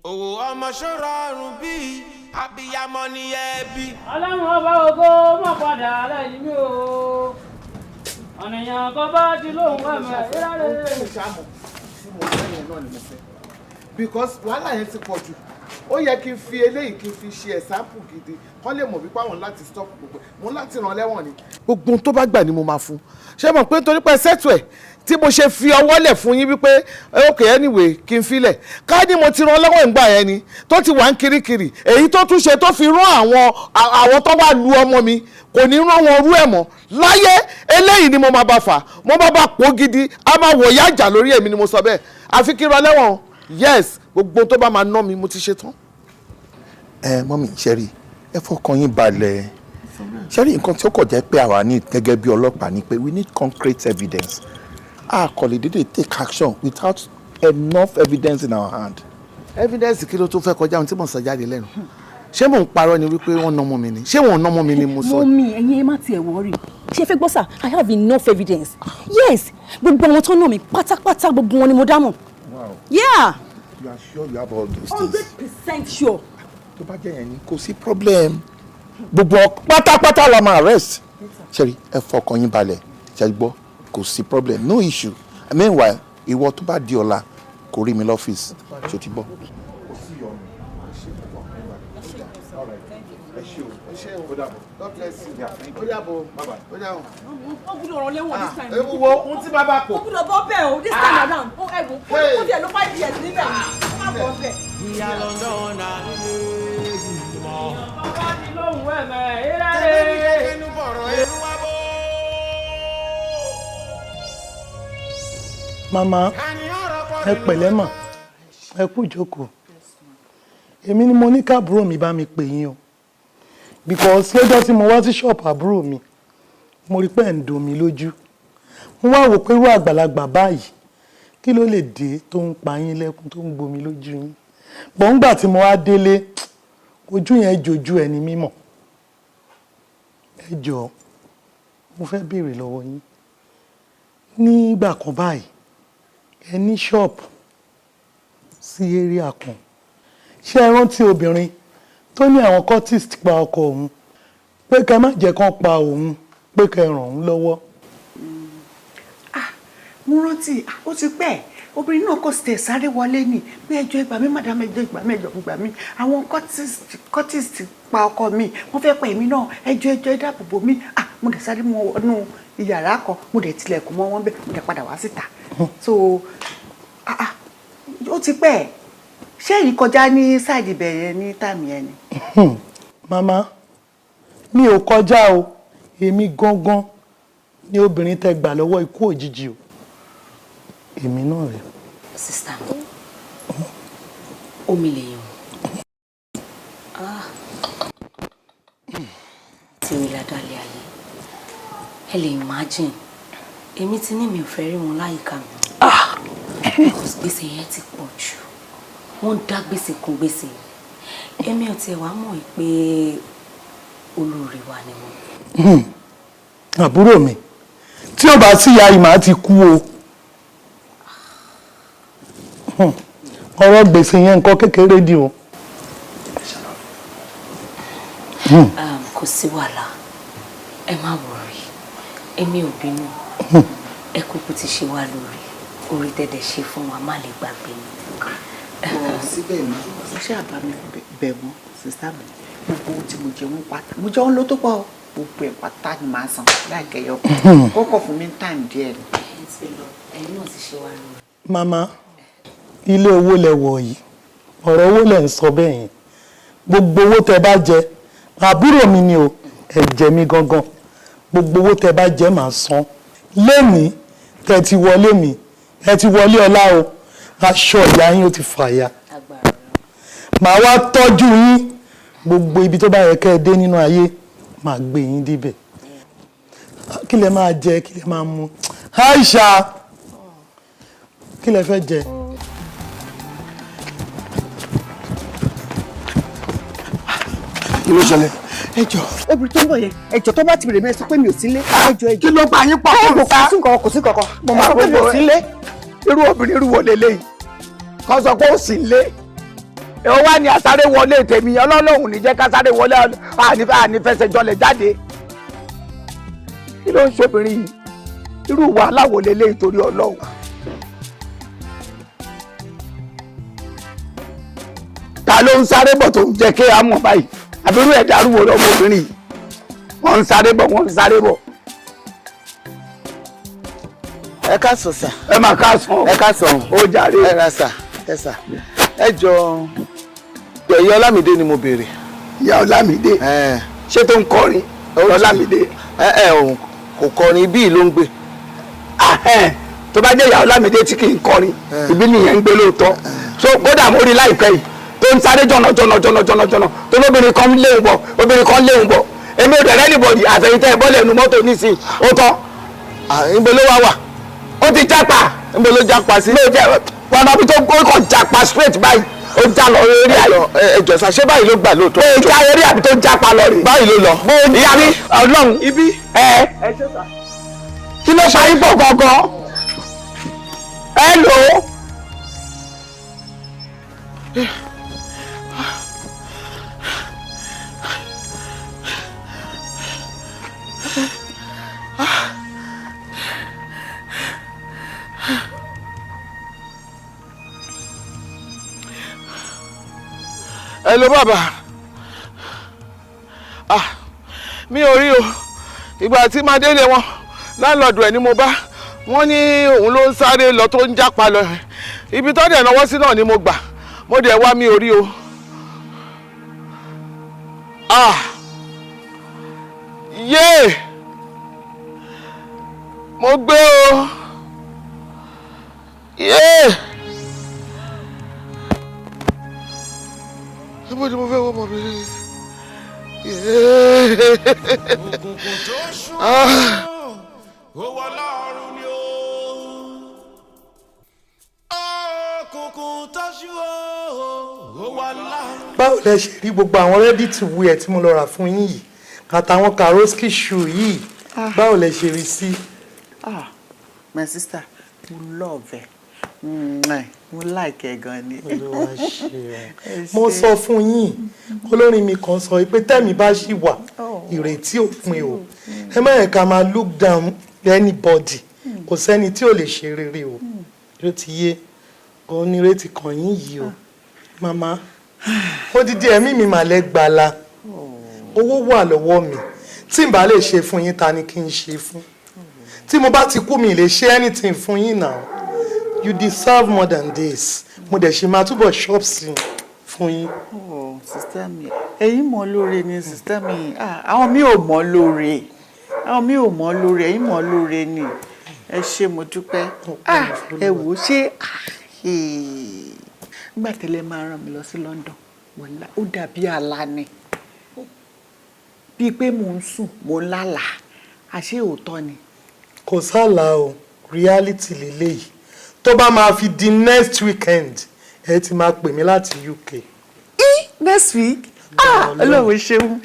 owó ọmọ ṣòro ọrùn bíi abiyamọ ni ẹbí. ọlọ́run ọba ògo mọ̀ padà lẹ́yìn mi o ọ̀nìyàn kan bá ti lóhùn ẹ̀mẹ̀ ìrọ̀lẹ́. because wàhálà yẹn ti pọ̀ jù ó yẹ kí n fi eléyìí kí n fi ṣe ẹ̀sáàpù gidi kán lè mọ̀ wípé àwọn láti stop gbogbo mo láti ràn lẹ́wọ̀n ni. gbogbo ohun tó bá gbà ni mo máa fún ṣé mọ̀ pé torí pé sẹ́tù ẹ̀ tí mo ṣe fi ọwọ́ lẹ̀ fún yín wípé okay anyway kí n filẹ̀ ká ní mo ti ràn lọ́wọ́ ìgbà yẹn ni tó ti wà ń kirikiri èyí tó tún ṣe tó fi rán àwọn tó wà lu ọmọ mi kò ní rán wọn rú ẹ̀ mọ́ láyé eléyìí ni mo máa bá fà mo máa bá pò gidi a máa wọ̀ yá àjà lórí èmi ni mo sọ bẹ́ẹ̀ àfi kí n ràn lẹ́wọ̀n yes gbogbo tó bá máa ná mi mo ti ṣe tán. Mọ́mí ṣẹ́rí ẹ fọkàn yín balẹ̀ ṣẹ́rí nǹkan tí ó kọ̀ jẹ́ pé àwa ní gẹ́gẹ́ bí ọlọ́pàá ni pé we need concrete evidence a kò lè dédé take action without enough evidence in our hand. evidence kí ló tó fẹ́ kọjá ohun tí mo sọ jáde lẹ́nu ṣé mò ń parọ́ ni wípé wọ́n ná ọmọ mi ni ṣé wọ́n ná ọmọ mi ni mo sọ. Mọ́mí ẹ̀yin ẹ má tiẹ̀ worry ṣe fẹ́ gbọ́ sà I have enough evidence yes gbogbo àwọn tó ná mi pátápátá gbogbo wọn ni mo dámọ̀. Wow. Yeah. You are sure you have all those things? 100% sure. tó bá jẹ́ yẹn ni kò sí problem gbogbo pátápátá la máa arrest ṣẹ́rí ẹ fọkàn yín balẹ̀ ṣe gbọ́ kò sí problem no issue meanwhile ìwọ tó bá di ọ̀la kò rí mi lọ́fíìsì ṣó ti gbọ́. ewu wo ohun tí bàbá kò. ó gbúdọ̀ bọ́ bẹ́ẹ̀ o this time around ó ẹ̀bùn ó tiẹ̀ ló 5 years níbẹ̀ ni ó má bọ́ bẹ́ẹ̀. Iya Londoner bá ti lóhùn ẹ̀mẹ̀ ìrọ̀lẹ́. màmá ẹ pẹ̀lẹ́ mà ẹ kú jókòó èmi ni mo ní káàbúrò mi bá mi pè yín o because lọ́jọ́ tí mo wá sí ṣọ́ọ̀pù àbúrò mi mo rí pé ẹ̀ ń dùn mí lójú mo wá wò pé irú àgbàlagbà báyìí kí ló lè dé tó ń pa yín lẹ́kún tó ń gbomi lójú yín bọ́n ńgbà tí mo wá délé ojú yẹn jojú ẹni mímọ́ ẹ jọ̀ọ́ mo fẹ́ béèrè lọ́wọ́ yín nígbà kan báyìí ẹ ní ṣọ́ọ̀pù sí area kan ṣé ẹ rántí obìnrin tó ní àwọn cultist pa ọkọ òun pé ká má jẹ́ kán pa òun pé ká ràn òun lọ́wọ́. mo rántí ó ti pẹ́ obìnrin náà kò sì sáré wọlé ní pé ẹjọ́ ìgbà mi madam ẹjọ́ ìgbà mi ẹjọ́ ìgbà mi àwọn cultist pa ọkọ mi wọ́n fẹ́ pa èmi náà ẹjọ́ ìdáàbòbò mi mo dẹ̀ sáré mọ́ wọnú yàrá kan mo dẹ̀ tilẹ̀kùn mọ́ wọn bẹ́ẹ̀ mo dẹ̀ padà wá síta so ó ti pẹ́ ṣé èyí kọjá ní sáàdì bẹ̀rẹ̀ ní tàmì ẹ̀ ni. màmá mi ò kọjá o èmi gangan ni obìnrin tẹ́ gbà lọ́wọ́ ikú òjijì o èmi náà rẹ̀. sista omi lèèyàn tí mi ládàlẹ́ ayé ẹ lè imagine èmi ti ní mi ò fẹ́ rí wọn láyìíká mi because gbèsè yẹn ti pọ̀ jù wọ́n dá gbèsè kún gbèsè èmi ò tiẹ̀ wá mọ̀ pé olórí wa ni wọ́n. àbúrò mi tí ó bá sí ìyá ìmọ̀ ti kú o ọ̀rọ̀ gbèsè yẹn nǹkan kékeré di o. kò sí wàhálà ẹ má worry èmi ò bínú ẹ kúkú ti ṣe wá lórí orí tẹ́tẹ̀ ṣe fún wa má lè gbàgbé ni. síbẹ̀ ni mo ṣe àbá mi bẹ̀ wọ́n sísá mi gbogbo ohun tí mo jẹ wọ́n pátá mo jẹ wọ́n ló tó pọ̀ gbogbo ẹ̀ pátá ni màá san láìkẹyọ kókò fún mi time díẹ̀ ni. ẹ̀yin náà ti ṣe wá lórí. màmá ilé owó lẹ wọ̀ yìí ọ̀rọ̀ owó lẹ ń sọ bẹ́ẹ̀ yẹn gbogbo owó tẹ bá jẹ àbúrò mi ni o ẹ jẹ mi gangan gbogbo owó tẹ bá jẹ màá san lẹ́nìí tẹ ti wọlé mi ẹ ti wọlé ọlá o aṣọ ìyá yín ó ti fàya màá wá tọ́jú yín gbogbo ibi tó bá yẹ kẹ́ ẹ dé nínú ayé màá gbé yín débẹ̀ kí lẹ máa jẹ kí lẹ máa mu Aisha kí lẹ fẹ́ jẹ. kí ló ṣẹlẹ̀. ẹjọ obìnrin tó ń bọ̀ yẹn ẹjọ tó bá ti bèrè mẹ́sàn pé mi ò sílé ẹjọ ẹjọ. kí ló pa yín pọ̀ kò sí kankan mo máa pé mi ò sílé. irú obìnrin irú wọlé lẹ́yìn kan sọ pé ó sì lé ẹ wá ní asáré wọlé tèmi ọlọ́lọ́hùn ní jẹ́ ká sáré wọlé ànífẹsẹ̀ jọlẹ̀ jáde kí ló ń ṣobìnrin yìí irú wàhálà wò lélẹ́yìn torí ọlọ́hùn. ta ló ń sáré bọ̀ tó ń jẹ́ kí á mọ̀ báyìí àbúrò ẹ̀ dàrúwò lọ́mọbìnrin yìí wọ́n ń sáré bọ̀ wọ́n ń sáré bọ̀. ẹ káàsán sà. ẹ máa káàsán. ẹ káàsán. ó jàre. ẹ ra sà ẹ sà ẹ jọ ìyá Ọlámídé ni mo béèrè. ìyá Ọlámídé ṣé tó ń kọrin Ọlámídé. òun kò kọrin ibi ló ń gbé. tó bá jẹ́ ìyá Ọlámídé tí kì í kọrin ibi nìyẹn ń gbé lóòótọ́ so kódà mo rí láìpẹ́ yìí tó ń sáré jọ̀nà tó lóbìnrin kan léwu bọ̀ obìnrin kan léwu bọ̀ èmi ò dẹ̀rẹ́ nìbọ̀dì àtẹ̀yìntẹ́ ìbọ́lẹ̀ ẹnu mọ́tò nísìnyí ó tán. níbo ló wá wà. ó ti jápa. níbo ló jápa sí. ló jẹ́ wọn náà bí tó kàn jápa straight báyìí ó já lọ eré ayọ̀. ẹjọ sà ṣé báyìí ló gbà lóòótọ́. ó já eré àbí tó jápa lọ rè. báyìí ló lọ. ìyá mi Ọlọ́run ibi. kí ló ṣe yín pọ̀ gangan. ẹ lò ó. Hello bàbá mi ò rí o ìgbà tí máa délé wọn láńlọ́ọ̀dù ẹ̀ ni mo bá wọ́n ní òun ló ń sáré lọ tó ń jápa lọ ibi tó dẹ̀ náwó sí náà ni mo gbà mo dẹ̀ wá mi ò rí o yé mo gbé o yé. Níbo ni mo fẹ́ wọ́n mọ̀ mi? Òkùnkùn tó ṣú ó wọ lọ́rùn ni ó. Òkùnkùn tó ṣú ó wọ lọ́rùn. báwo lẹ ṣe rí gbogbo àwọn ready to wear tí mo lọ rà fún yín yìí àtàwọn Swarovski shoe yìí báwo lẹ ṣe rí sí. My sister mo love ẹ mo like ẹ gan ni. mo sọ fún yín olórin mi kan sọ pé tẹ́mi bá ṣì wà ìrètí òpin o ẹ má yẹ ká máa look down anybody kò sẹ́ni tí ò lè ṣe rere o ló ti yé onírètí kan yín yìí o màmá odidi ẹ̀mí mi mà lẹ́ gbala owó wà lọ́wọ́ mi tí n bá lè ṣe fún yín ta ni kí n ṣe fún tí mo bá ti kú mi lè ṣe anything fún yín náà. You deserve more than this. Mo dẹ̀ ṣe máa túbọ̀ shop sí fún yín. Sister mi ẹ̀yin mọ̀ lóore ni sister mi àwọn mi ò mọ̀ lóore ẹ̀yin mọ̀ lóore ni ẹ ṣé mo dúpẹ́ ẹ wò ó ṣé nígbà tẹ́lẹ̀ máa rán mi lọ sí London wọlá ó dàbí àlá ni bíi pé mò ń sùn mò ń lálàá àṣé òótọ́ ni. Kò sálà o reality lélẹ́yìí tó bá máa fi di next weekend ẹ ti máa pè mí láti UK. Next week Ọlọ́run ṣeun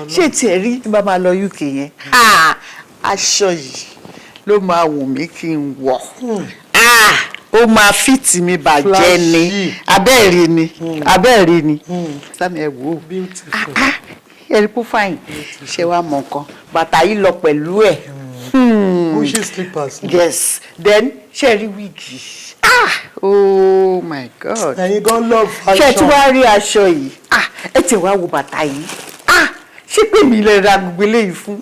ṣé tiẹ̀ rí tí bá máa lọ UK yẹn aṣọ yìí ló máa wù mí kí n wọ̀ ó máa fìtì mi bàjẹ́ ni abẹ́ẹ̀rí ni sami ẹ wò ó ẹ̀rí kó fàyìn ṣe wá mọ̀ nǹkan bàtà yìí lọ pẹ̀lú ẹ̀ Bushy slippers. Yes. Then cherry wigi. Oh my God. Ẹ̀yin gan love fashion. Ṣé tí wàá rí aṣọ yìí? Ẹ ti wá wo bàtà yìí. Ṣé pé mi lè ra gbogbo eléyìí fún?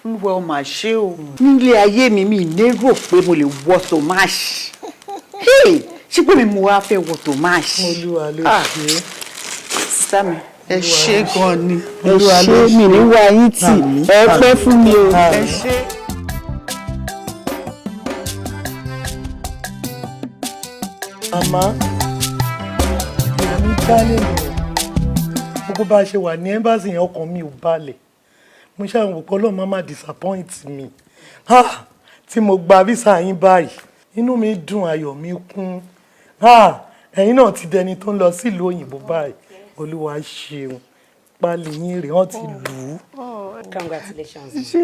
Olúwa ó máa ṣe o. Nílé ayé mi lérò pé mo lè wọ tòmáṣì. Ṣé pé mi mo wá fẹ́ wọ tòmáṣì? Olúwa ló ṣe. Sísá mi, ẹ ṣé gan ni. Ẹ ṣé mi ní wá yín tì. Ẹ pẹ́ fún mi o. Ẹ ṣé. Màmá, èmi balẹ̀ lọ. Gbogbo bá a ṣe wà ní ẹ́mbáàsì yẹn ọkàn mi ò balẹ̀. Mo ṣàwọn òpó ọlọ́run má disappoint mi. Tí mo gba visa yín báyìí, inú mi dùn, ayọ̀ mi kún. Ẹ̀yin náà ti dẹni tó ń lọ sílùú òyìnbó báyìí. Olúwa ṣeun. Pálí yín rè wọ́n ti lù ú. Congratulations. Ṣé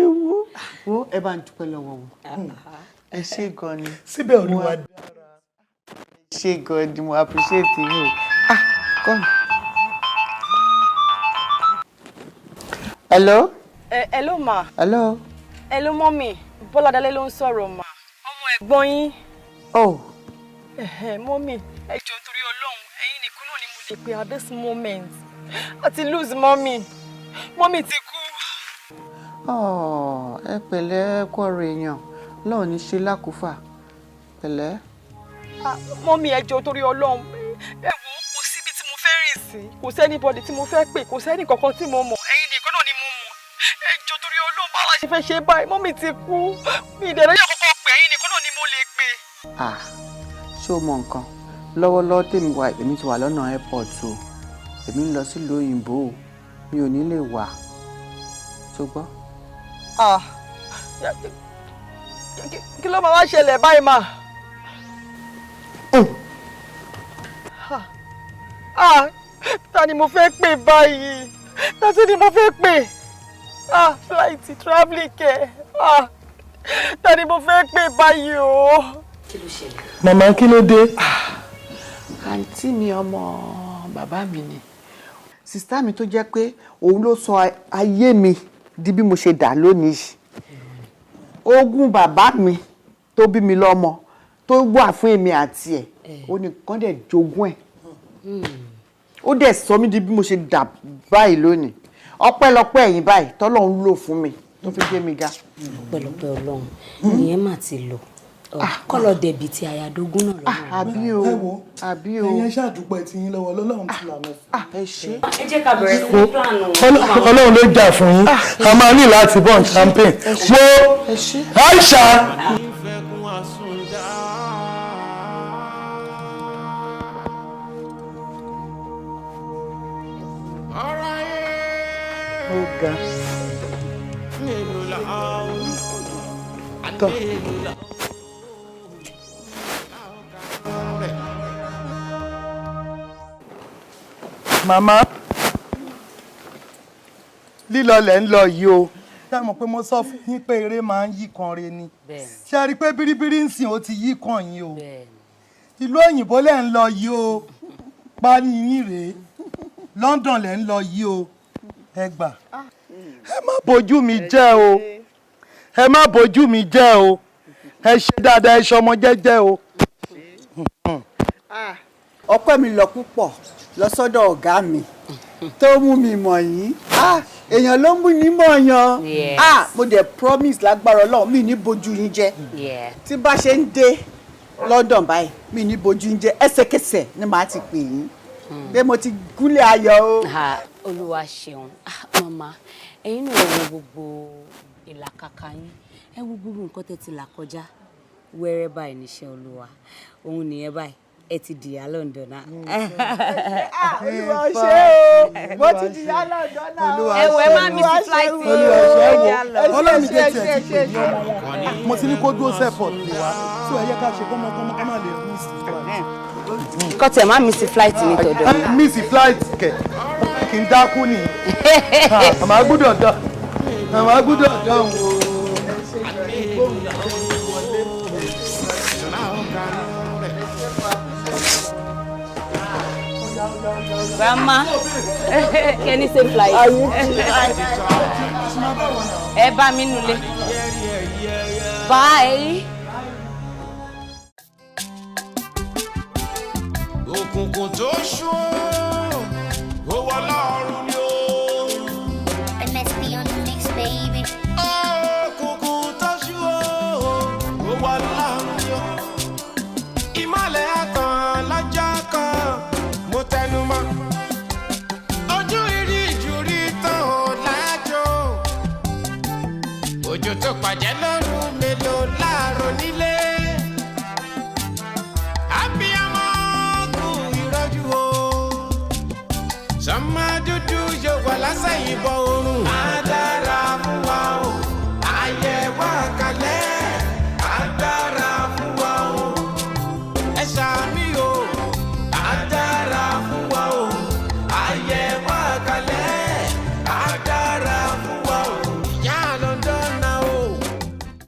wo ẹ bá ń dúpẹ́ lọ́wọ́ wọn. Ẹ ṣé gan ni. Síbẹ̀ Olúwa dára. Ẹ ṣé gan ni, mo appreciate you. Come. Hello? Hello ma. Hello? Hello mommy. Bọ́ládálé ló ń sọ̀rọ̀ ma. Ọmọ ẹ̀gbọ́n yín. Oh. Mommy, ẹ jọ̀ọ́ torí Ọlọ́run, ẹ̀yin nìkan náà ni mo lè pè at this moment. A ti lose mommy. Mommy ti kú. Ẹ pẹ̀lẹ́ kọ́rọ̀ èèyàn. Ọlọ́run ní ṣe lákúfà. Pẹ̀lẹ́. Mommy, ẹ jọ̀ọ́ torí Ọlọ́run. Ẹ wò ó, kò síbi tí mo fẹ́ rìn sí. Kò sẹ́ni bọ́dì tí mo fẹ́ pè, kò sẹ́ni kankan tí mo mọ̀. Ẹ̀yin nìkan náà ni mo mọ̀. Ẹ jọ̀ọ́ torí Ọlọ́run, báwo la ṣe fẹ́ ṣe báyìí? Mommy ti kú. Mi ìdẹ̀rẹ́ yẹ kọ́kọ́ pè, ẹ̀yin nìkan náà ni mo lè pè. Ṣé o mọ nǹkan? Lọ́wọ́lọ́wọ́ tèmi wà, èmi ti wà lọ́nà airport o. Èmi ń lọ sílùú òyìnbó o. Mi ò ní lè wà. Ṣó gbọ́? Kí ló máa wá ṣẹlẹ̀ báyìí mà? Ta ni mo fẹ́ pè báyìí? Ta ni mo fẹ́ pè? Flight traveling kẹ̀. Ta ni mo fẹ́ pè báyìí o? Kí ló ṣẹlẹ̀? Màmá kí ló dé? Àǹtí mi ọmọ bàbá mi ni. Sìstá mi tó jẹ́ pé òun ló sọ ayé mi di bí mo ṣe dà lónìí. Ogún bàbá mi tó bí mi lọ́mọ tó wà fún èmi àti ẹ̀. Ó nìkan dẹ̀ jogún ẹ̀. Ó dẹ̀ sọ mí di bí mo ṣe dà báyìí lónìí. Ọpẹ́lọpẹ́ ẹ̀yin báyìí tọ́lọ́run lò fún mi tó fi gbé mi ga. Ọpẹ́lọpẹ́ Ọlọ́run. Ìyẹn mà ti lọ. Kọ́lọ̀ dẹ̀bi ti àyàdógún náà lọ́wọ́. Àbí o. Ẹ̀yin ṣàdúpẹ́ tí yín lọ́wọ́ Ọlọ́run ti lànà fún. Ẹ ṣé. Ẹ jẹ́ ká bẹ̀rẹ̀ sí plan. Ọlọ́run ló jà fún yín. A máa ní láti bọ́n champagne. Wo Aisha. Ó ga. Tọ́. Màmá, lílọ lẹ̀ ń lọ yìí o. Ṣé mọ̀ pé mo sọ fún yín pé eré máa ń yí kan re ni? Ṣé rí pé bíríbírí ń sìn ó ti yí kan yín o? Ìlú òyìnbó lẹ̀ ń lọ yìí o. Parí yín rèé. London lẹ̀ ń lọ yìí o. Ẹ gbà. Ẹ má bójú mi jẹ́ o. Ẹ má bójú mi jẹ́ o. Ẹ ṣe dáadáa, ẹ ṣọmọ jẹ́jẹ́ o. Ọpẹ́ mi lọ púpọ̀ lọ sọ́dọ̀ ọ̀gá mi tó mú mi mọ̀ yín. Èèyàn ló mú ní mọ̀ yan. Mo dẹ̀ promise lágbára Ọlọ́run mi ní bojú yín jẹ́. Tí bá ṣe ń dé London báyìí mi ní bojú yín jẹ́, ẹsẹ̀kẹsẹ̀ ni màá ti pè yín. Pé mo ti gúnlẹ̀ ayọ̀ o. Olúwa ṣeun. Màmá, ẹ̀yin náà wo gbogbo ìlàkàkà yín. Ẹ wo gbogbo nǹkan tẹ́ ti là kọjá. Wẹ́rẹ́ báyìí níṣẹ́ Olúwa. Òun nìyẹn báyìí. Ẹ ti di Iya Londoner. Olúwa ṣe o, mo ti di Iya Londoner. Ẹ má mi sí flight o. Olúwa ṣe o. Ọlọ́run mi dé tiẹ̀ ti pè ní ọmọ wọn. Mo ti ní kó dúró sẹ́pọ̀ ní wa. Tí ó yẹ ká ṣe kọ́mọkọ́mọ ká má lè miss flight. Kọ́ tẹ̀ má miss flight ní tọ̀dọ̀. Miss flight kẹ̀ kì í dákú ni. Àmọ́ gbúdọ̀ dán. Àmọ́ gbúdọ̀ dán o. Grandma, can you say flight? Ẹ bá mi nulẹ̀. Bye. Òkùnkùn tó ṣú ó wọ lọ́rùn ni ó. But let's be on the mix, baby. Òkùnkùn tó ṣú ó wọ lọ́rùn ni ó. Ìmọ̀lẹ̀ àtàn lọ́jọ́ kan mo tẹnu mọ́. Ojú ìrí ìjúrí tán ò lájò. Òjò tó pàjẹ́ lọ́rùn mélòó láàrọ̀ nílé. Sọ́mọ dúdú yóò wà lásán ìbọn oòrùn.